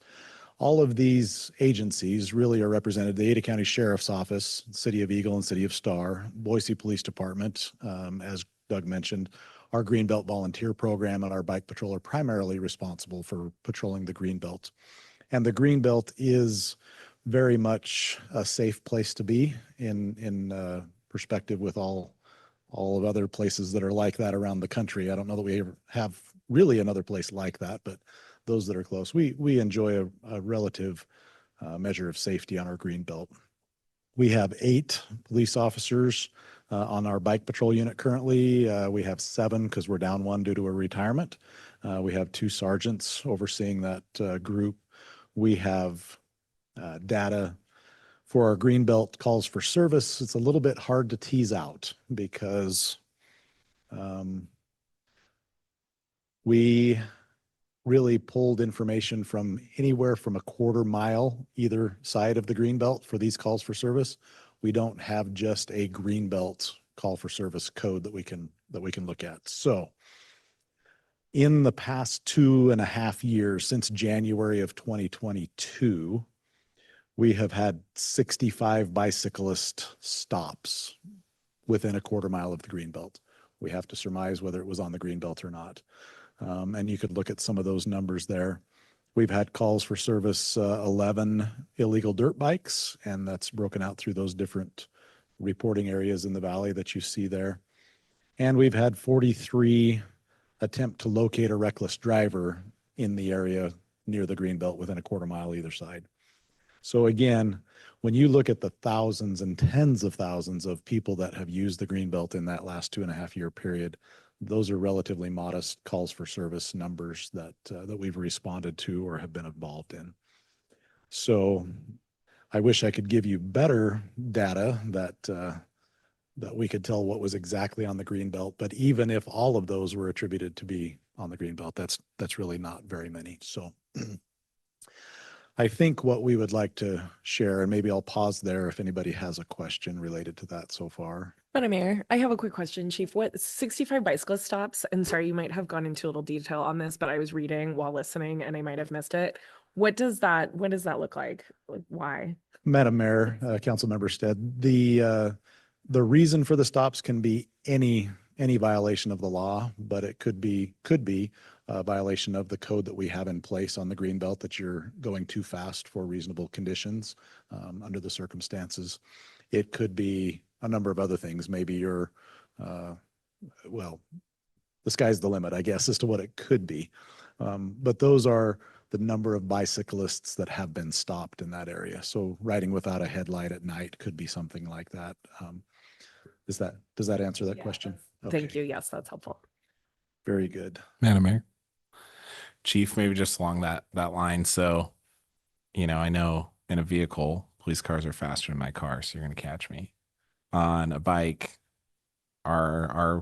all of these agencies really are represented: the Ada County Sheriff's Office, City of Eagle and City of Star, Boise Police Department, as Doug mentioned, our Greenbelt Volunteer Program, and our Bike Patrol are primarily responsible for patrolling the Greenbelt. And the Greenbelt is very much a safe place to be in perspective with all of other places that are like that around the country. I don't know that we ever have really another place like that, but those that are close, we enjoy a relative measure of safety on our Greenbelt. We have 8 police officers on our bike patrol unit currently. We have 7 because we're down 1 due to a retirement. We have 2 sergeants overseeing that group. We have data for our Greenbelt calls for service. It's a little bit hard to tease out because we really pulled information from anywhere from a quarter mile either side of the Greenbelt for these calls for service. We don't have just a Greenbelt call for service code that we can look at. So in the past 2.5 years, since January of 2022, we have had 65 bicyclist stops within a quarter mile of the Greenbelt. We have to surmise whether it was on the Greenbelt or not. And you could look at some of those numbers there. We've had calls for service 11 illegal dirt bikes, and that's broken out through those different reporting areas in the valley that you see there. And we've had 43 attempt to locate a reckless driver in the area near the Greenbelt within a quarter mile either side. So again, when you look at the thousands and tens of thousands of people that have used the Greenbelt in that last 2.5 year period, those are relatively modest calls for service numbers that we've responded to or have been involved in. So I wish I could give you better data that we could tell what was exactly on the Greenbelt, but even if all of those were attributed to be on the Greenbelt, that's really not very many. So I think what we would like to share, and maybe I'll pause there if anybody has a question related to that so far. Madam Mayor, I have a quick question, Chief. What 65 bicyclist stops? And sorry, you might have gone into a little detail on this, but I was reading while listening and I might have missed it. What does that look like? Like, why? Madam Mayor, Councilmember Stead, the reason for the stops can be any violation of the law, but it could be a violation of the code that we have in place on the Greenbelt, that you're going too fast for reasonable conditions under the circumstances. It could be a number of other things. Maybe you're, well, the sky's the limit, I guess, as to what it could be. But those are the number of bicyclists that have been stopped in that area. So riding without a headlight at night could be something like that. Does that answer that question? Thank Okay, you. Yes, that's helpful. very good. Madam Mayor. Chief, maybe just along that line. So, I know in a vehicle, police cars are faster than my car, so you're going to catch me. On a bike, our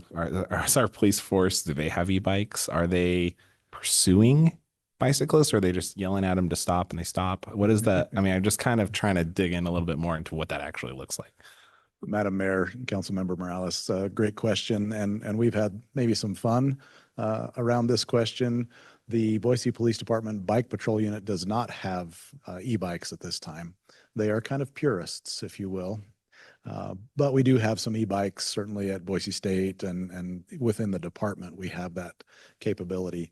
police force, do they have e-bikes? Are they pursuing bicyclists, or are they just yelling at them to stop and they stop? What is that? I mean, I'm just kind of trying to dig in a little bit more into what that actually looks like. Madam Mayor, Councilmember Morales, great question. And we've had maybe some fun around this question. The Boise Police Department Bike Patrol Unit does not have e-bikes at this time. They are kind of purists, if you will. But we do have some e-bikes, certainly at Boise State, and within the department, we have that capability.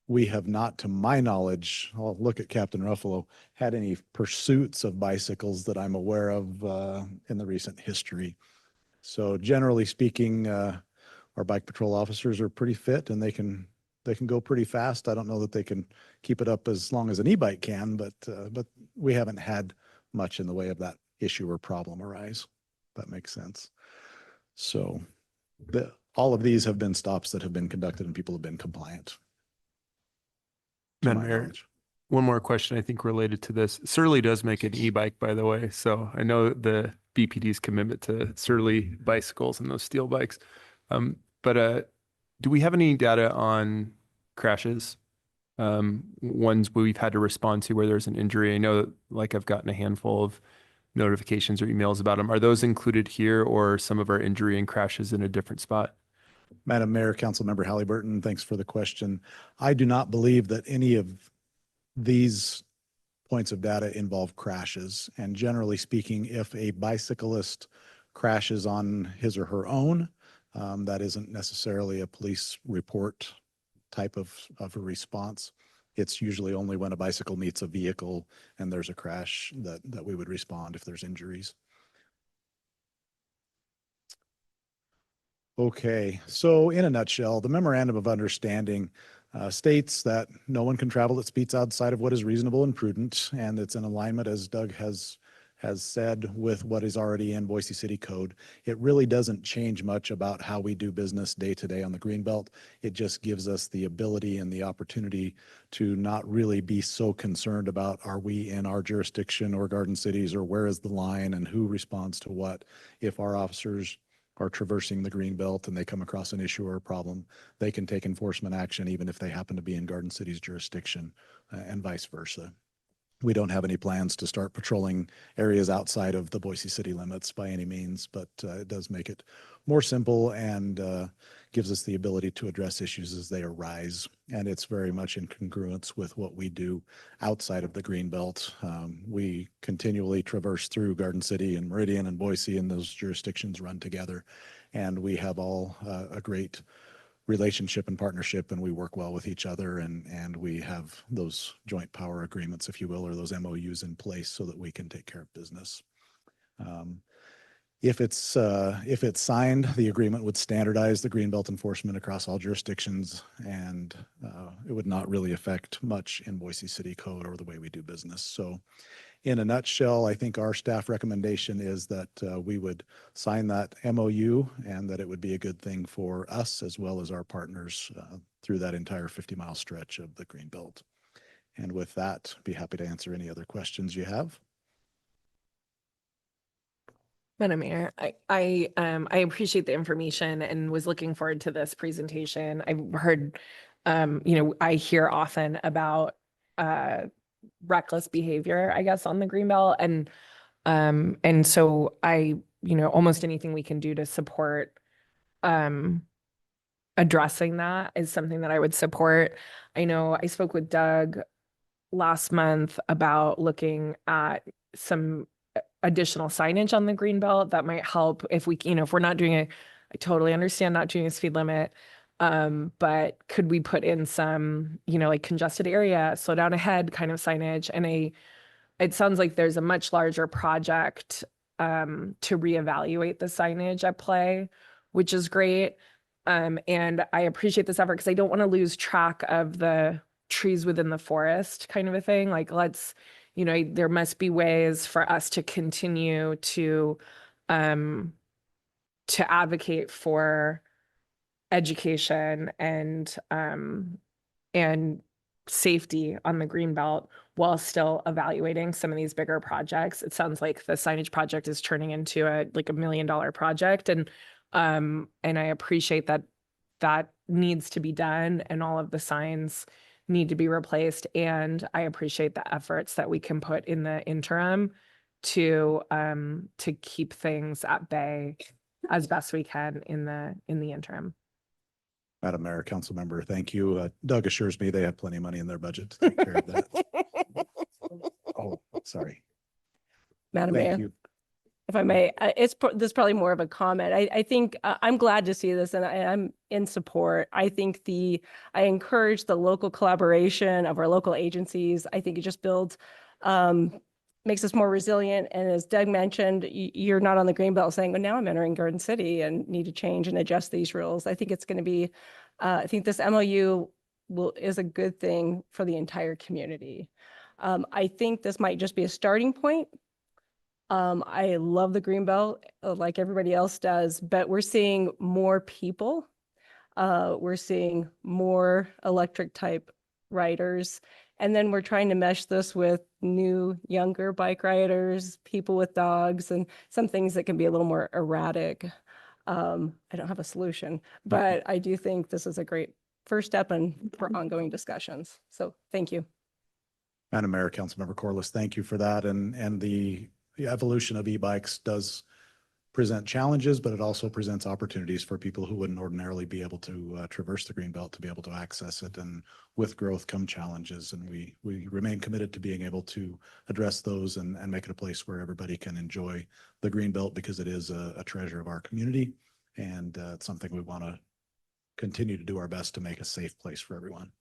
We have not, to my knowledge, I'll look at Captain Ruffalo, had any pursuits of bicycles that I'm aware of in the recent history. So generally speaking, our bike patrol officers are pretty fit and they can go pretty fast. I don't know that they can keep it up as long as an e-bike can, but we haven't had much in the way of that issue or problem arise. That makes sense. So all of these have been stops that have been conducted and people have been compliant. Madam Mayor, one more question, I think related to this. Surly does make an e-bike, by the way. So I know the BPD's commitment to Surly bicycles and those steel bikes. But do we have any data on crashes? Ones we've had to respond to where there's an injury. I know, like, I've gotten a handful of notifications or emails about them. Are those included here, or some of our injury and crashes in a different spot? Madam Mayor, Councilmember Halliburton, thanks for the question. I do not believe that any of these points of data involve crashes. And generally speaking, if a bicyclist crashes on his or her own, that isn't necessarily a police report type of a response. It's usually only when a bicycle meets a vehicle and there's a crash that we would respond if there's injuries. Okay, so in a nutshell, the memorandum of understanding states that no one can travel at speeds outside of what is reasonable and prudent, and it's in alignment, as Doug has said, with what is already in Boise City Code. It really doesn't change much about how we do business day to day on the Greenbelt. It just gives us the ability and the opportunity to not really be so concerned about, are we in our jurisdiction or Garden Cities, or where is the line and who responds to what. If our officers are traversing the Greenbelt and they come across an issue or a problem, they can take enforcement action even if they happen to be in Garden City's jurisdiction, and vice versa. We don't have any plans to start patrolling areas outside of the Boise City limits by any means, but it does make it more simple and gives us the ability to address issues as they arise. And it's very much in congruence with what we do outside of the Greenbelt. We continually traverse through Garden City and Meridian and Boise, and those jurisdictions run together. And we have all a great relationship and partnership, and we work well with each other, and we have those joint power agreements, if you will, or those MOUs in place so that we can take care of business. If it's signed, the agreement would standardize the Greenbelt enforcement across all jurisdictions, and it would not really affect much in Boise City Code or the way we do business. So in a nutshell, I think our staff recommendation is that we would sign that MOU and that it would be a good thing for us as well as our partners through that entire 50-mile stretch of the Greenbelt. And with that, be happy to answer any other questions you have. Madam Mayor, I appreciate the information and was looking forward to this presentation. I've heard, I hear often about reckless behavior, I guess, on the Greenbelt, and so almost anything we can do to support addressing that is something that I would support. I know I spoke with Doug last month about looking at some additional signage on the Greenbelt that might help if we, if we're not doing I totally understand not doing a speed limit. But could we put in some, like congested area, slow down ahead kind of signage? And it sounds like there's a much larger project to reevaluate the signage at play, which is great. And I appreciate this effort because I don't want to lose track of the trees within the forest kind of a thing. Like there must be ways for us to continue to advocate for education and safety on the Greenbelt while still evaluating some of these bigger projects. It sounds like the signage project is turning into like $1 million project. And I appreciate that needs to be done and all of the signs need to be replaced. And I appreciate the efforts that we can put in the interim to keep things at bay as best we can in the interim. Madam Mayor, Council Member, thank you. Doug assures me they have plenty of money in their budget to take care of that. Oh, sorry. Madam Thank Mayor, you. if I may, this is probably more of a comment. I think I'm glad to see this and I'm in support. I think I encourage the local collaboration of our local agencies. I think it just builds, makes us more resilient. And as Doug mentioned, you're not on the Greenbelt saying, well, now I'm entering Garden City and need to change and adjust these rules. I think it's going to be, I think this MOU is a good thing for the entire community. I think this might just be a starting point. I love the Greenbelt like everybody else does, but we're seeing more people. We're seeing more electric type riders. And then we're trying to mesh this with new, younger bike riders, people with dogs, and some things that can be a little more erratic. I don't have a solution, but I do think this is a great first step for ongoing discussions. So thank you. Madam Mayor, Councilmember Corliss, thank you for that. And the evolution of e-bikes does present challenges, but it also presents opportunities for people who wouldn't ordinarily be able to traverse the Greenbelt to be able to access it. And with growth come challenges, and we remain committed to being able to address those and make it a place where everybody can enjoy the Greenbelt because it is a treasure of our community. And it's something we want to continue to do our best to make a safe place for everyone.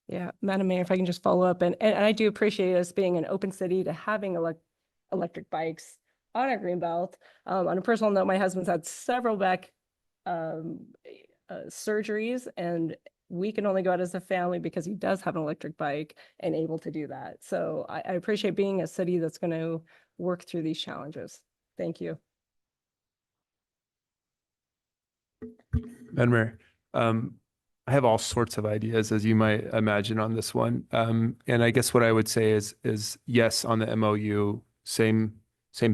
Yeah, Madam Mayor, if I can just follow up, and I do appreciate us being an open city to having electric bikes on our Greenbelt. On a personal note, my husband's had several back surgeries, and we can only go out as a family because he does have an electric bike and able to do that. So I appreciate being a city that's going to work through these challenges. Thank you. Madam Mayor, I have all sorts of ideas, as you might imagine, on this one. And I guess what I would say is yes, on the MOU, same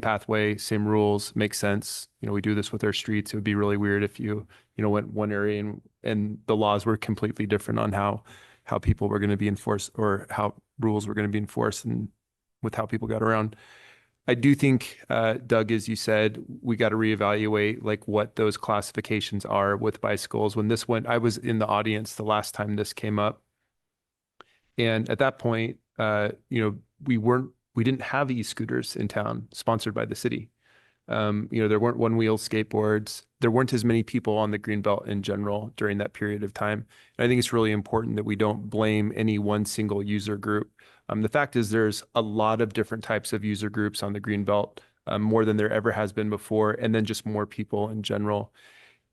pathway, same rules, makes sense. We do this with our streets. It would be really weird if you went one area and the laws were completely different on how people were going to be enforced or how rules were going to be enforced and with how people got around. I do think, Doug, as you said, we got to reevaluate like what those classifications are with bicycles. When this went, I was in the audience the last time this came up. And at that point, we didn't have e-scooters in town sponsored by the city. There weren't one-wheel skateboards. There weren't as many people on the Greenbelt in general during that period of time. And I think it's really important that we don't blame any one single user group. The fact is there's a lot of different types of user groups on the Greenbelt, more than there ever has been before, and then just more people in general.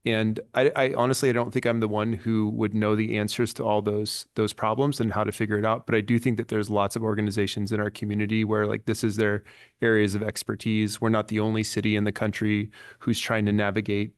And I honestly, I don't think I'm the one who would know the answers to all those problems and how to figure it out. But I do think that there's lots of organizations in our community where like this is their areas of expertise. We're not the only city in the country who's trying to navigate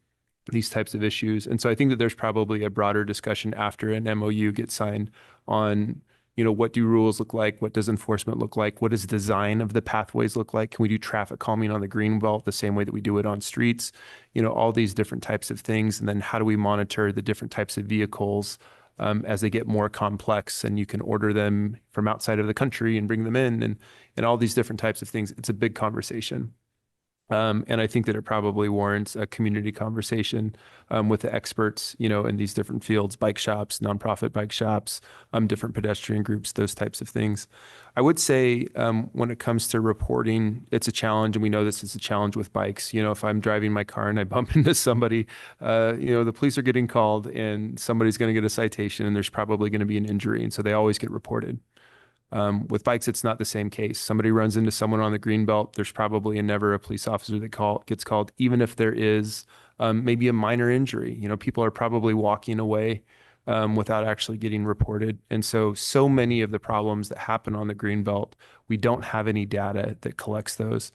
these types of issues. And so I think that there's probably a broader discussion after an MOU gets signed on, you know, what do rules look like? What does enforcement look like? What does design of the pathways look like? Can we do traffic calming on the green belt the same way that we do it on streets? You know, all these different types of things. And then how do we monitor the different types of vehicles as they get more complex, and you can order them from outside of the country and bring them in, and all these different types of things. It's a big conversation. And I think that it probably warrants a community conversation with the experts, you know, in these different fields, bike shops, nonprofit bike shops, different pedestrian groups, those types of things. I would say when it comes to reporting, it's a challenge, and we know this is a challenge with bikes. You know, if I'm driving my car and I bump into somebody, you know, the police are getting called and somebody's going to get a citation, and there's probably going to be an injury. And so they always get reported. With bikes, it's not the same case. Somebody runs into someone on the green belt, there's probably never a police officer that gets called, even if there is maybe a minor injury. You know, people are probably walking away without actually getting reported. And so many of the problems that happen on the green belt, we don't have any data that collects those.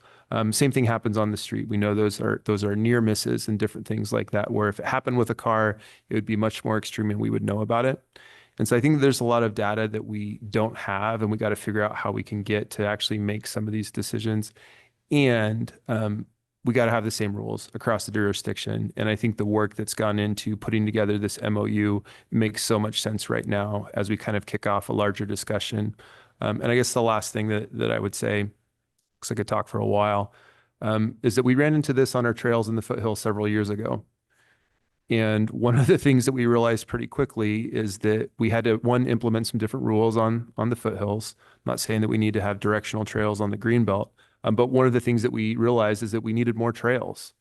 Same thing happens on the street. We know those are near misses and different things like that, where if it happened with a car, it would be much more extreme and we would know about it. And so I think there's a lot of data that we don't have, and we got to figure out how we can get to actually make some of these decisions. And we got to have the same rules across the jurisdiction. And I think the work that's gone into putting together this MOU makes so much sense right now as we kind of kick off a larger discussion. And I guess the last thing that I would say, because I could talk for a while, is that we ran into this on our trails in the foothills several years ago. And one of the things that we realized pretty quickly is that we had to, one, implement some different rules on the foothills. I'm not saying that we need to have directional trails on the greenbelt, but one of the things that we realized is that we needed more trails.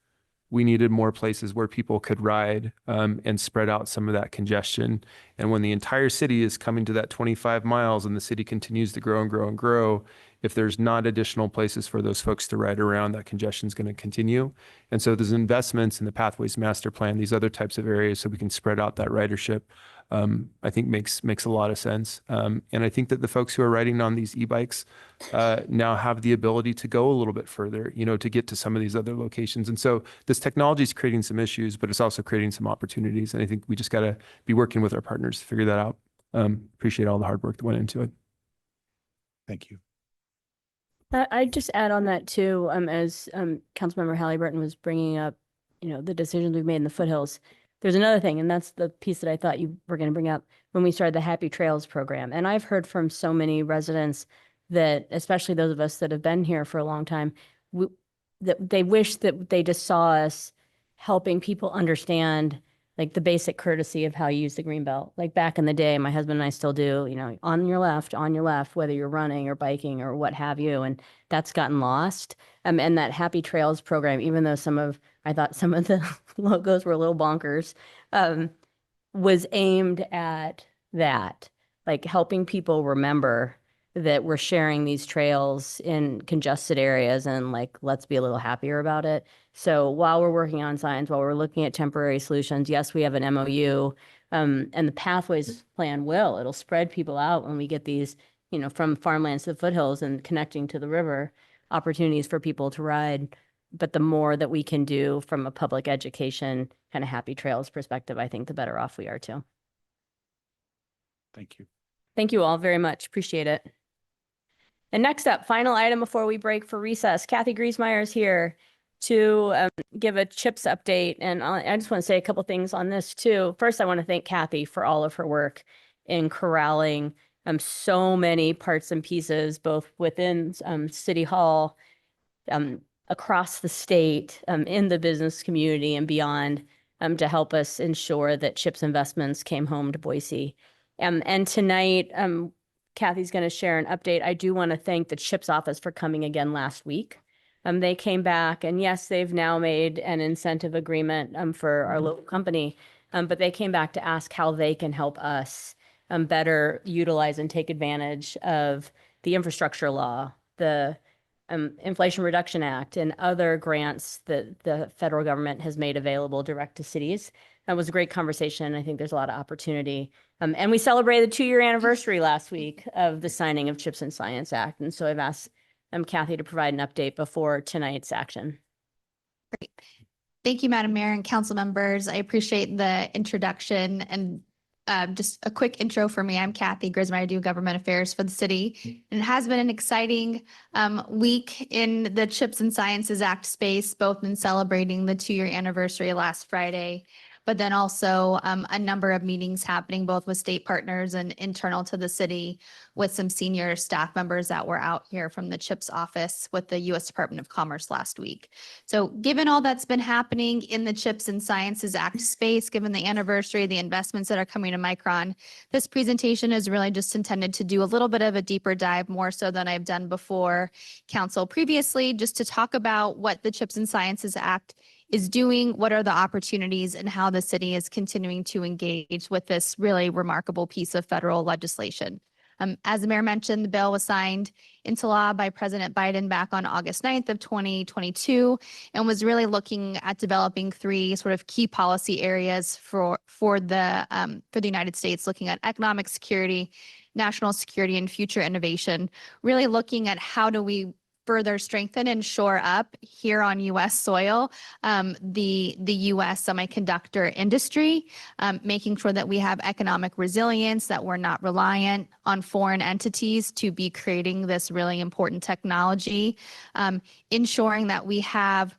We needed more places where people could ride and spread out some of that congestion. And when the entire city is coming to that 25 miles and the city continues to grow and grow and grow, if there's not additional places for those folks to ride around, that congestion is going to continue. And so there's investments in the Pathways Master Plan, these other types of areas, so we can spread out that ridership. I think makes a lot of sense. And I think that the folks who are riding on these e-bikes now have the ability to go a little bit further, you know, to get to some of these other locations. And so this technology is creating some issues, but it's also creating some opportunities. And I think we just got to be working with our partners to figure that out. Appreciate all the hard work that went into it. Thank you. I'd just add on that too, as Councilmember Halliburton was bringing up, you know, the decisions we've made in the foothills. There's another thing, and that's the piece that I thought you were going to bring up when we started the Happy Trails program. And I've heard from so many residents that, especially those of us that have been here for a long time, that they wish that they just saw us helping people understand like the basic courtesy of how you use the green belt. Like back in the day, my husband and I still do, you know, on your left, whether you're running or biking or what have you. And that's gotten lost. And that Happy Trails program, even though I thought some of the logos were a little bonkers, was aimed at that, like helping people remember that we're sharing these trails in congested areas and like, let's be a little happier about it. So while we're working on signs, while we're looking at temporary solutions, yes, we have an MOU, and the Pathways Plan it'll spread people out when we get these, you know, from farmlands to the foothills and connecting to the river, opportunities for people to ride. But the more that we can do from a public education kind of Happy Trails perspective, I think the better off we are too. Thank you. Thank you all very much. Appreciate it. And next up, final item before we break for recess. Kathy Griesmeyer is here to give a CHIPS update. And I just want to say a couple things on this too. First, I want to thank Kathy for all of her work in corralling so many parts and pieces, both within City Hall, across the state, in the business community and beyond, to help us ensure that CHIPS investments came home to Boise. And tonight, Kathy's going to share an update. I do want to thank the CHIPS office for coming again last week. They came back, and yes, they've now made an incentive agreement for our local company, but they came back to ask how they can help us better utilize and take advantage of the infrastructure law, the Inflation Reduction Act and other grants that the federal government has made available direct to cities. That was a great conversation. I think there's a lot of opportunity. And we celebrated the 2-year anniversary last week of the signing of CHIPS and Science Act. And so I've asked Kathy to provide an update before tonight's action. Great. Thank you, Madam Mayor and council members. I appreciate the introduction and just a quick intro for me. I'm Kathy Grismer. I do government affairs for the city. And it has been an exciting week in the CHIPS and Sciences Act space, both in celebrating the 2-year anniversary last Friday, but then also a number of meetings happening both with state partners and internal to the city with some senior staff members that were out here from the CHIPS office with the U.S. Department of Commerce last week. So given all that's been happening in the CHIPS and Sciences Act space, given the anniversary, the investments that are coming to Micron, this presentation is really just intended to do a little bit of a deeper dive, more so than I've done before council previously, just to talk about what the CHIPS and Sciences Act is doing, what are the opportunities, and how the city is continuing to engage with this really remarkable piece of federal legislation. As the mayor mentioned, the bill was signed into law by President Biden back on August 9th of 2022 and was really looking at developing 3 sort of key policy areas for the United States, looking at economic security, national security, and future innovation, really looking at how do we further strengthen and shore up here on U.S. soil, the U.S. semiconductor industry, making sure that we have economic resilience, that we're not reliant on foreign entities to be creating this really important technology, ensuring that we have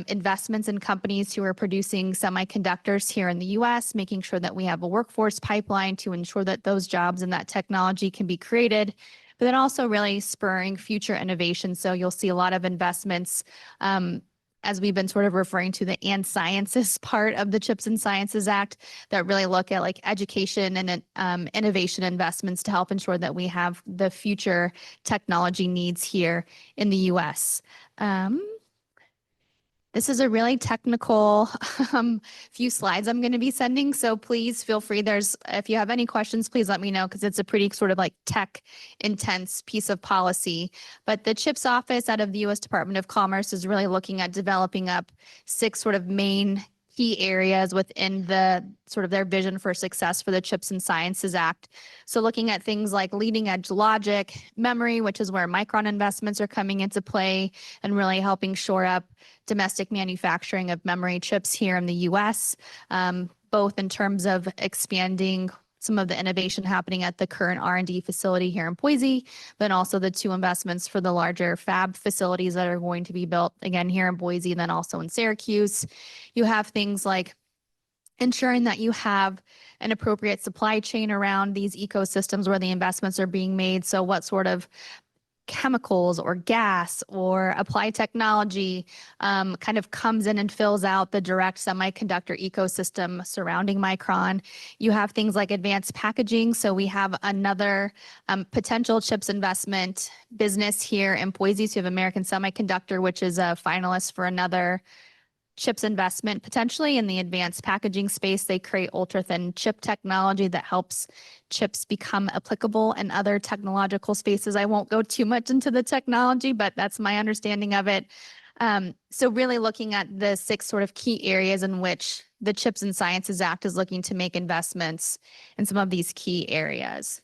investments in companies who are producing semiconductors here in the U.S., making sure that we have a workforce pipeline to ensure that those jobs and that technology can be created, but then also really spurring future innovation. So you'll see a lot of investments, as we've been sort of referring to the and sciences part of the CHIPS and Sciences Act, that really look at like education and innovation investments to help ensure that we have the future technology needs here in the U.S. This is a really technical few slides I'm going to be sending, so please feel free. If you have any questions, please let me know, because it's a pretty sort of like tech intense piece of policy. But the CHIPS office out of the U.S. Department of Commerce is really looking at developing up 6 sort of main key areas within the sort of their vision for success for the CHIPS and Sciences Act. So looking at things like leading edge logic, memory, which is where Micron investments are coming into play, and really helping shore up domestic manufacturing of memory chips here in the U.S., both in terms of expanding some of the innovation happening at the current R&D facility here in Boise, but also the 2 investments for the larger fab facilities that are going to be built again here in Boise and then also in Syracuse. You have things like ensuring that you have an appropriate supply chain around these ecosystems where the investments are being made. So what sort of chemicals or gas or applied technology kind of comes in and fills out the direct semiconductor ecosystem surrounding Micron. You have things like advanced packaging. So we have another potential CHIPS investment business here in Boise. So you have American Semiconductor, which is a finalist for another CHIPS investment potentially in the advanced packaging space. They create ultra-thin chip technology that helps chips become applicable in other technological spaces. I won't go too much into the technology, but that's my understanding of it. So really looking at the 6 sort of key areas in which the CHIPS and Sciences Act is looking to make investments in some of these key areas.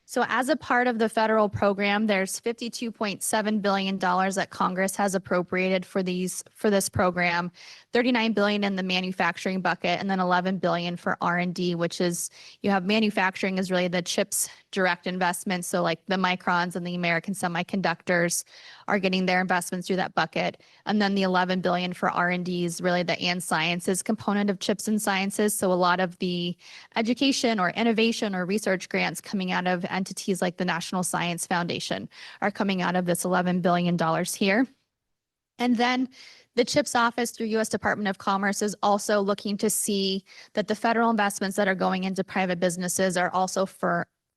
So as a part of the federal program, there's $52.7 billion that Congress has appropriated for this program, $39 billion in the manufacturing bucket, and then $11 billion for R&D, which is, you have manufacturing is really the CHIPS direct investments. So like the Microns and the American Semiconductors are getting their investments through that bucket. And then the $11 billion for R&D is really the and sciences component of CHIPS and Sciences. So a lot of the education or innovation or research grants coming out of entities like the National Science Foundation are coming out of this $11 billion here. And then the CHIPS office through U.S. Department of Commerce is also looking to see that the federal investments that are going into private businesses are also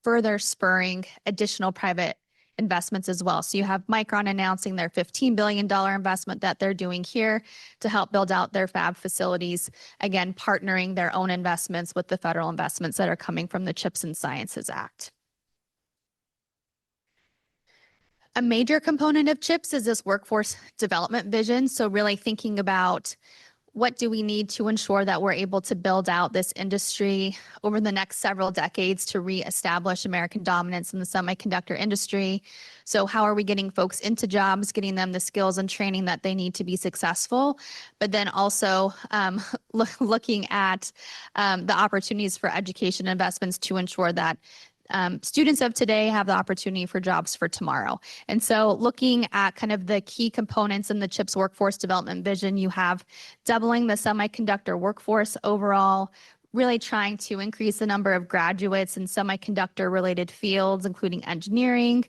further spurring additional private investments as well. So you have Micron announcing their $15 billion investment that they're doing here to help build out their fab facilities, again, partnering their own investments with the federal investments that are coming from the CHIPS and Sciences Act. A major component of CHIPS is this workforce development vision. So really thinking about what do we need to ensure that we're able to build out this industry over the next several decades to reestablish American dominance in the semiconductor industry. So how are we getting folks into jobs, getting them the skills and training that they need to be successful, but then also looking at the opportunities for education investments to ensure that students of today have the opportunity for jobs for tomorrow. And so looking at kind of the key components in the CHIPS workforce development vision, you have doubling the semiconductor workforce overall, really trying to increase the number of graduates in semiconductor related fields, including engineering,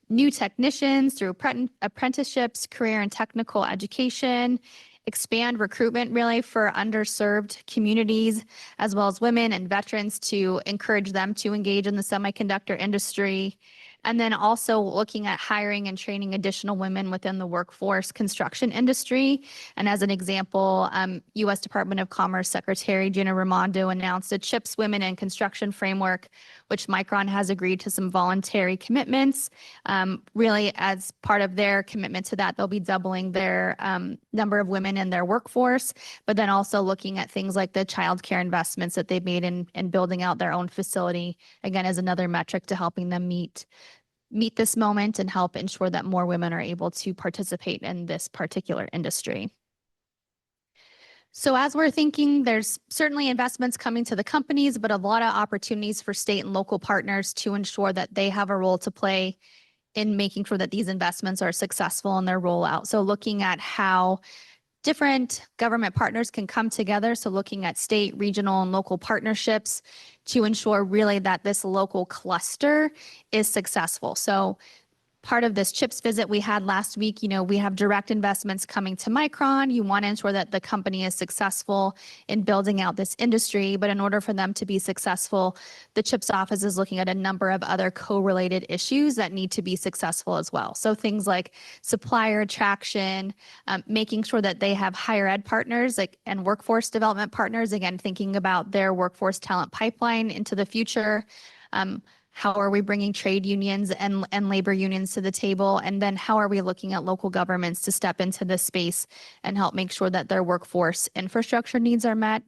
new technicians through apprenticeships, career and technical education, expand recruitment really for underserved communities, as well as women and veterans to encourage them to engage in the semiconductor industry. And then also looking at hiring and training additional women within the workforce construction industry. And as an example, U.S. Department of Commerce Secretary Gina Raimondo announced a CHIPS Women in Construction Framework, which Micron has agreed to some voluntary commitments. Really, as part of their commitment to that, they'll be doubling their number of women in their workforce, but then also looking at things like the childcare investments that they've made in building out their own facility, again, as another metric to helping them meet this moment and help ensure that more women are able to participate in this particular industry. So as we're thinking, there's certainly investments coming to the companies, but a lot of opportunities for state and local partners to ensure that they have a role to play in making sure that these investments are successful in their rollout. So looking at how different government partners can come together. So looking at state, regional, and local partnerships to ensure really that this local cluster is successful. So part of this CHIPS visit we had last week, we have direct investments coming to Micron. You want to ensure that the company is successful in building out this industry, but in order for them to be successful, the CHIPS office is looking at a number of other co-related issues that need to be successful as well. So things like supplier attraction, making sure that they have higher ed partners and workforce development partners, again, thinking about their workforce talent pipeline into the future. How are we bringing trade unions and labor unions to the table? And then how are we looking at local governments to step into this space and help make sure that their workforce infrastructure needs are met?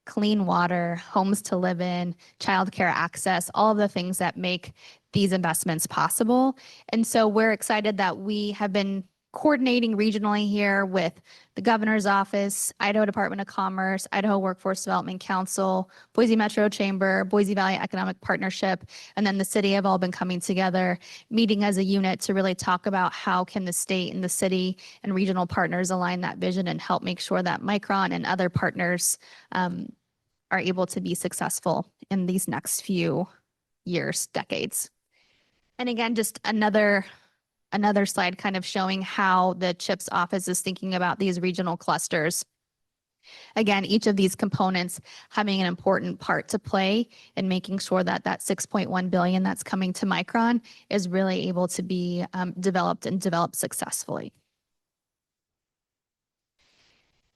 Clean water, homes to live in, childcare access, all of the things that make these investments possible. And so we're excited that we have been coordinating regionally here with the governor's office, Idaho Department of Commerce, Idaho Workforce Development Council, Boise Metro Chamber, Boise Valley Economic Partnership, and then the city have all been coming together, meeting as a unit to really talk about how can the state and the city and regional partners align that vision and help make sure that Micron and other partners are able to be successful in these next few years, decades. And again, just another slide kind of showing how the CHIPS office is thinking about these regional clusters. Again, each of these components having an important part to play in making sure that that $6.1 billion that's coming to Micron is really able to be developed successfully.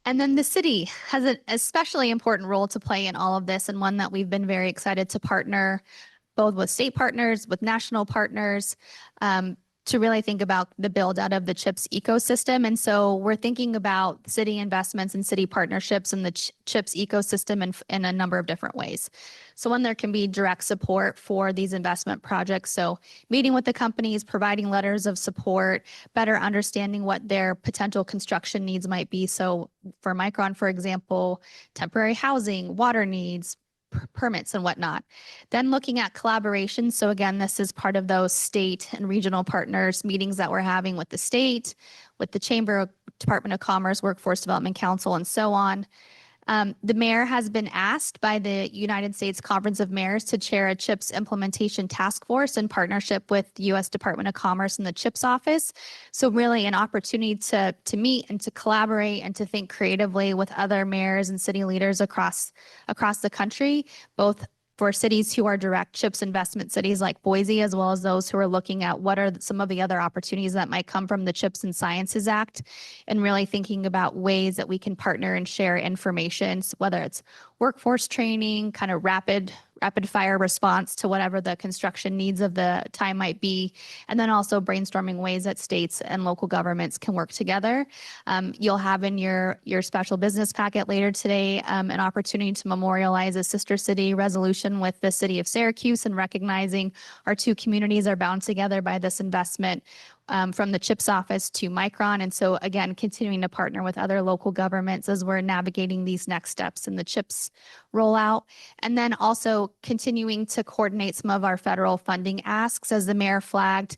And then the city has an especially important role to play in all of this, and one that we've been very excited to partner both with state partners, with national partners, to really think about the build out of the CHIPS ecosystem. And so we're thinking about city investments and city partnerships in the CHIPS ecosystem in a number of different ways. So one, there can be direct support for these investment projects. So meeting with the companies, providing letters of support, better understanding what their potential construction needs might be. So for Micron, for example, temporary housing, water needs, permits and whatnot. Then looking at collaboration. So again, this is part of those state and regional partners meetings that we're having with the state, with the Chamber, Department of Commerce, Workforce Development Council, and so on. The mayor has been asked by the United States Conference of Mayors to chair a CHIPS implementation task force in partnership with the U.S. Department of Commerce and the CHIPS office. So really an opportunity to meet and to collaborate and to think creatively with other mayors and city leaders across the country, both for cities who are direct CHIPS investment cities like Boise, as well as those who are looking at what are some of the other opportunities that might come from the CHIPS and Sciences Act, and really thinking about ways that we can partner and share information, whether it's workforce training, kind of rapid fire response to whatever the construction needs of the time might be, and then also brainstorming ways that states and local governments can work together. You'll have in your special business packet later today an opportunity to memorialize a sister city resolution with the city of Syracuse, and recognizing our two communities are bound together by this investment from the CHIPS office to Micron. And so again, continuing to partner with other local governments as we're navigating these next steps in the CHIPS rollout. And then also continuing to coordinate some of our federal funding asks. As the mayor flagged,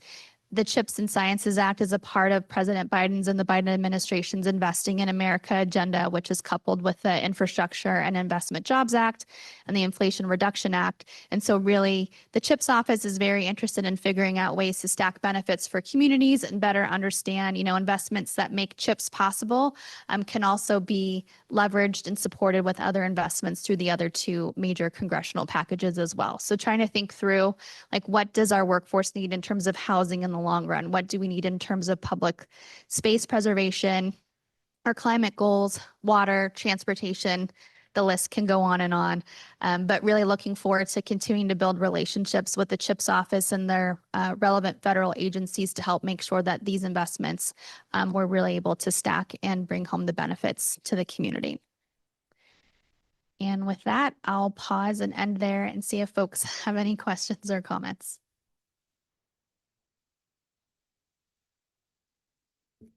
the CHIPS and Sciences Act is a part of President Biden's and the Biden administration's Investing in America agenda, which is coupled with the Infrastructure and Investment Jobs Act and the Inflation Reduction Act. And so really, the CHIPS office is very interested in figuring out ways to stack benefits for communities and better understand, investments that make CHIPS possible can also be leveraged and supported with other investments through the other two major congressional packages as well. So trying to think through, like, what does our workforce need in terms of housing in the long run? What do we need in terms of public space preservation, our climate goals, water, transportation? The list can go on and on. But really looking forward to continuing to build relationships with the CHIPS office and their relevant federal agencies to help make sure that these investments we're really able to stack and bring home the benefits to the community. And with that, I'll pause and end there and see if folks have any questions or comments.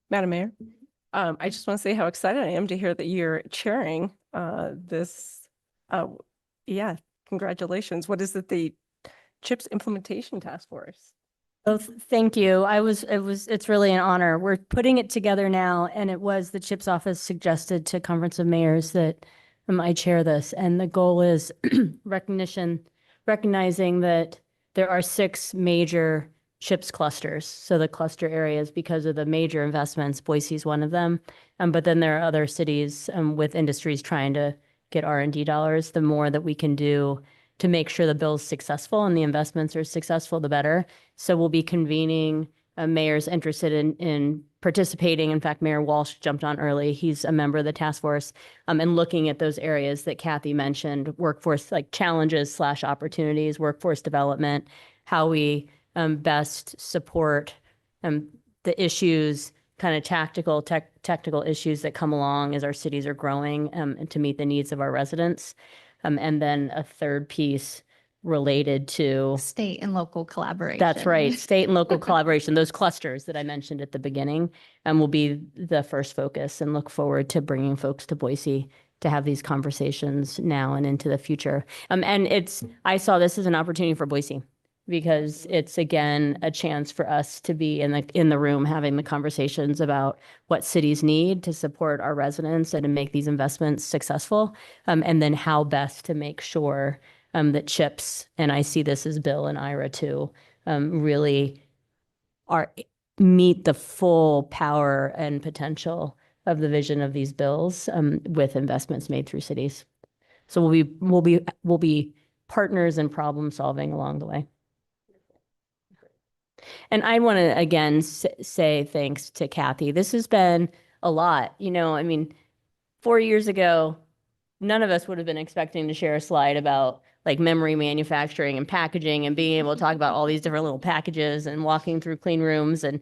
Madam Mayor, I just want to say how excited I am to hear that you're chairing this. Yeah, congratulations. What is it, the CHIPS Implementation Task Force? Oh, thank you. It's really an honor. We're putting it together now, and it was the CHIPS office suggested to Conference of Mayors that I chair this. And the goal is recognizing that there are 6 major CHIPS clusters. So the cluster areas, because of the major investments, Boise is one of them. But then there are other cities with industries trying to get R&D dollars. The more that we can do to make sure the bill's successful and the investments are successful, the better. So we'll be convening mayors interested in participating. In fact, Mayor Walsh jumped on early. He's a member of the task force, and looking at those areas that Kathy mentioned, workforce, like challenges / opportunities, workforce development, how we best support the issues, kind of technical issues that come along as our cities are growing, and to meet the needs of our residents. And then a third piece related to State and local collaboration. That's right. State and local collaboration, those clusters that I mentioned at the beginning, will be the first focus, and look forward to bringing folks to Boise to have these conversations now and into the future. And I saw this as an opportunity for Boise, because it's, again, a chance for us to be in the room having the conversations about what cities need to support our residents and to make these investments successful, and then how best to make sure that CHIPS, and I see this as Bill and Ira too, really meet the full power and potential of the vision of these bills, with investments made through cities. So we'll be partners in problem solving along the way. And I want to again say thanks to Kathy. This has been a lot. 4 years ago, none of us would have been expecting to share a slide about like memory manufacturing and packaging and being able to talk about all these different little packages and walking through clean rooms and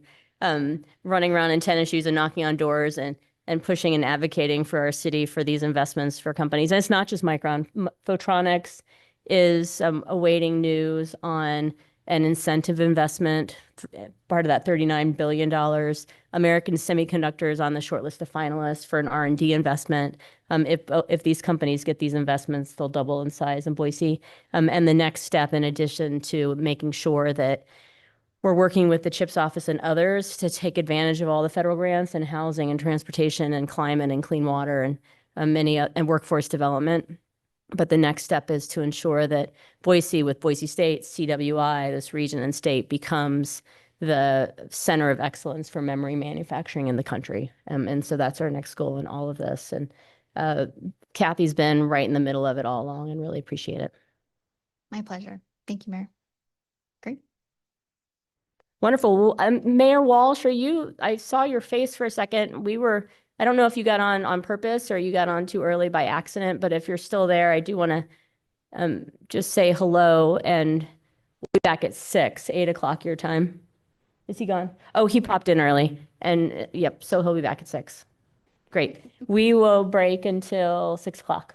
running around in tennis shoes and knocking on doors and pushing and advocating for our city for these investments for companies. And it's not just Micron. Photronics is awaiting news on an incentive investment, part of that $39 billion. American Semiconductor is on the short list of finalists for an R&D investment. If these companies get these investments, they'll double in size in Boise. And the next step, in addition to making sure that we're working with the CHIPS office and others to take advantage of all the federal grants in housing and transportation and climate and clean water and and workforce development. But the next step is to ensure that Boise, with Boise State, CWI, this region and state, becomes the center of excellence for memory manufacturing in the country. And so that's our next goal in all of this. And Kathy's been right in the middle of it all along, and really appreciate it. My pleasure. Thank you, Mayor. Great. Wonderful. Well, Mayor Walsh, I saw your face for a second. We were I don't know if you got on purpose or you got on too early by accident, but if you're still there, I do want to just say hello, and we'll be back at 6, 8 o'clock your time. Is he gone? Oh, he popped in early, and yep, so he'll be back at 6. Great. We will break until 6 o'clock.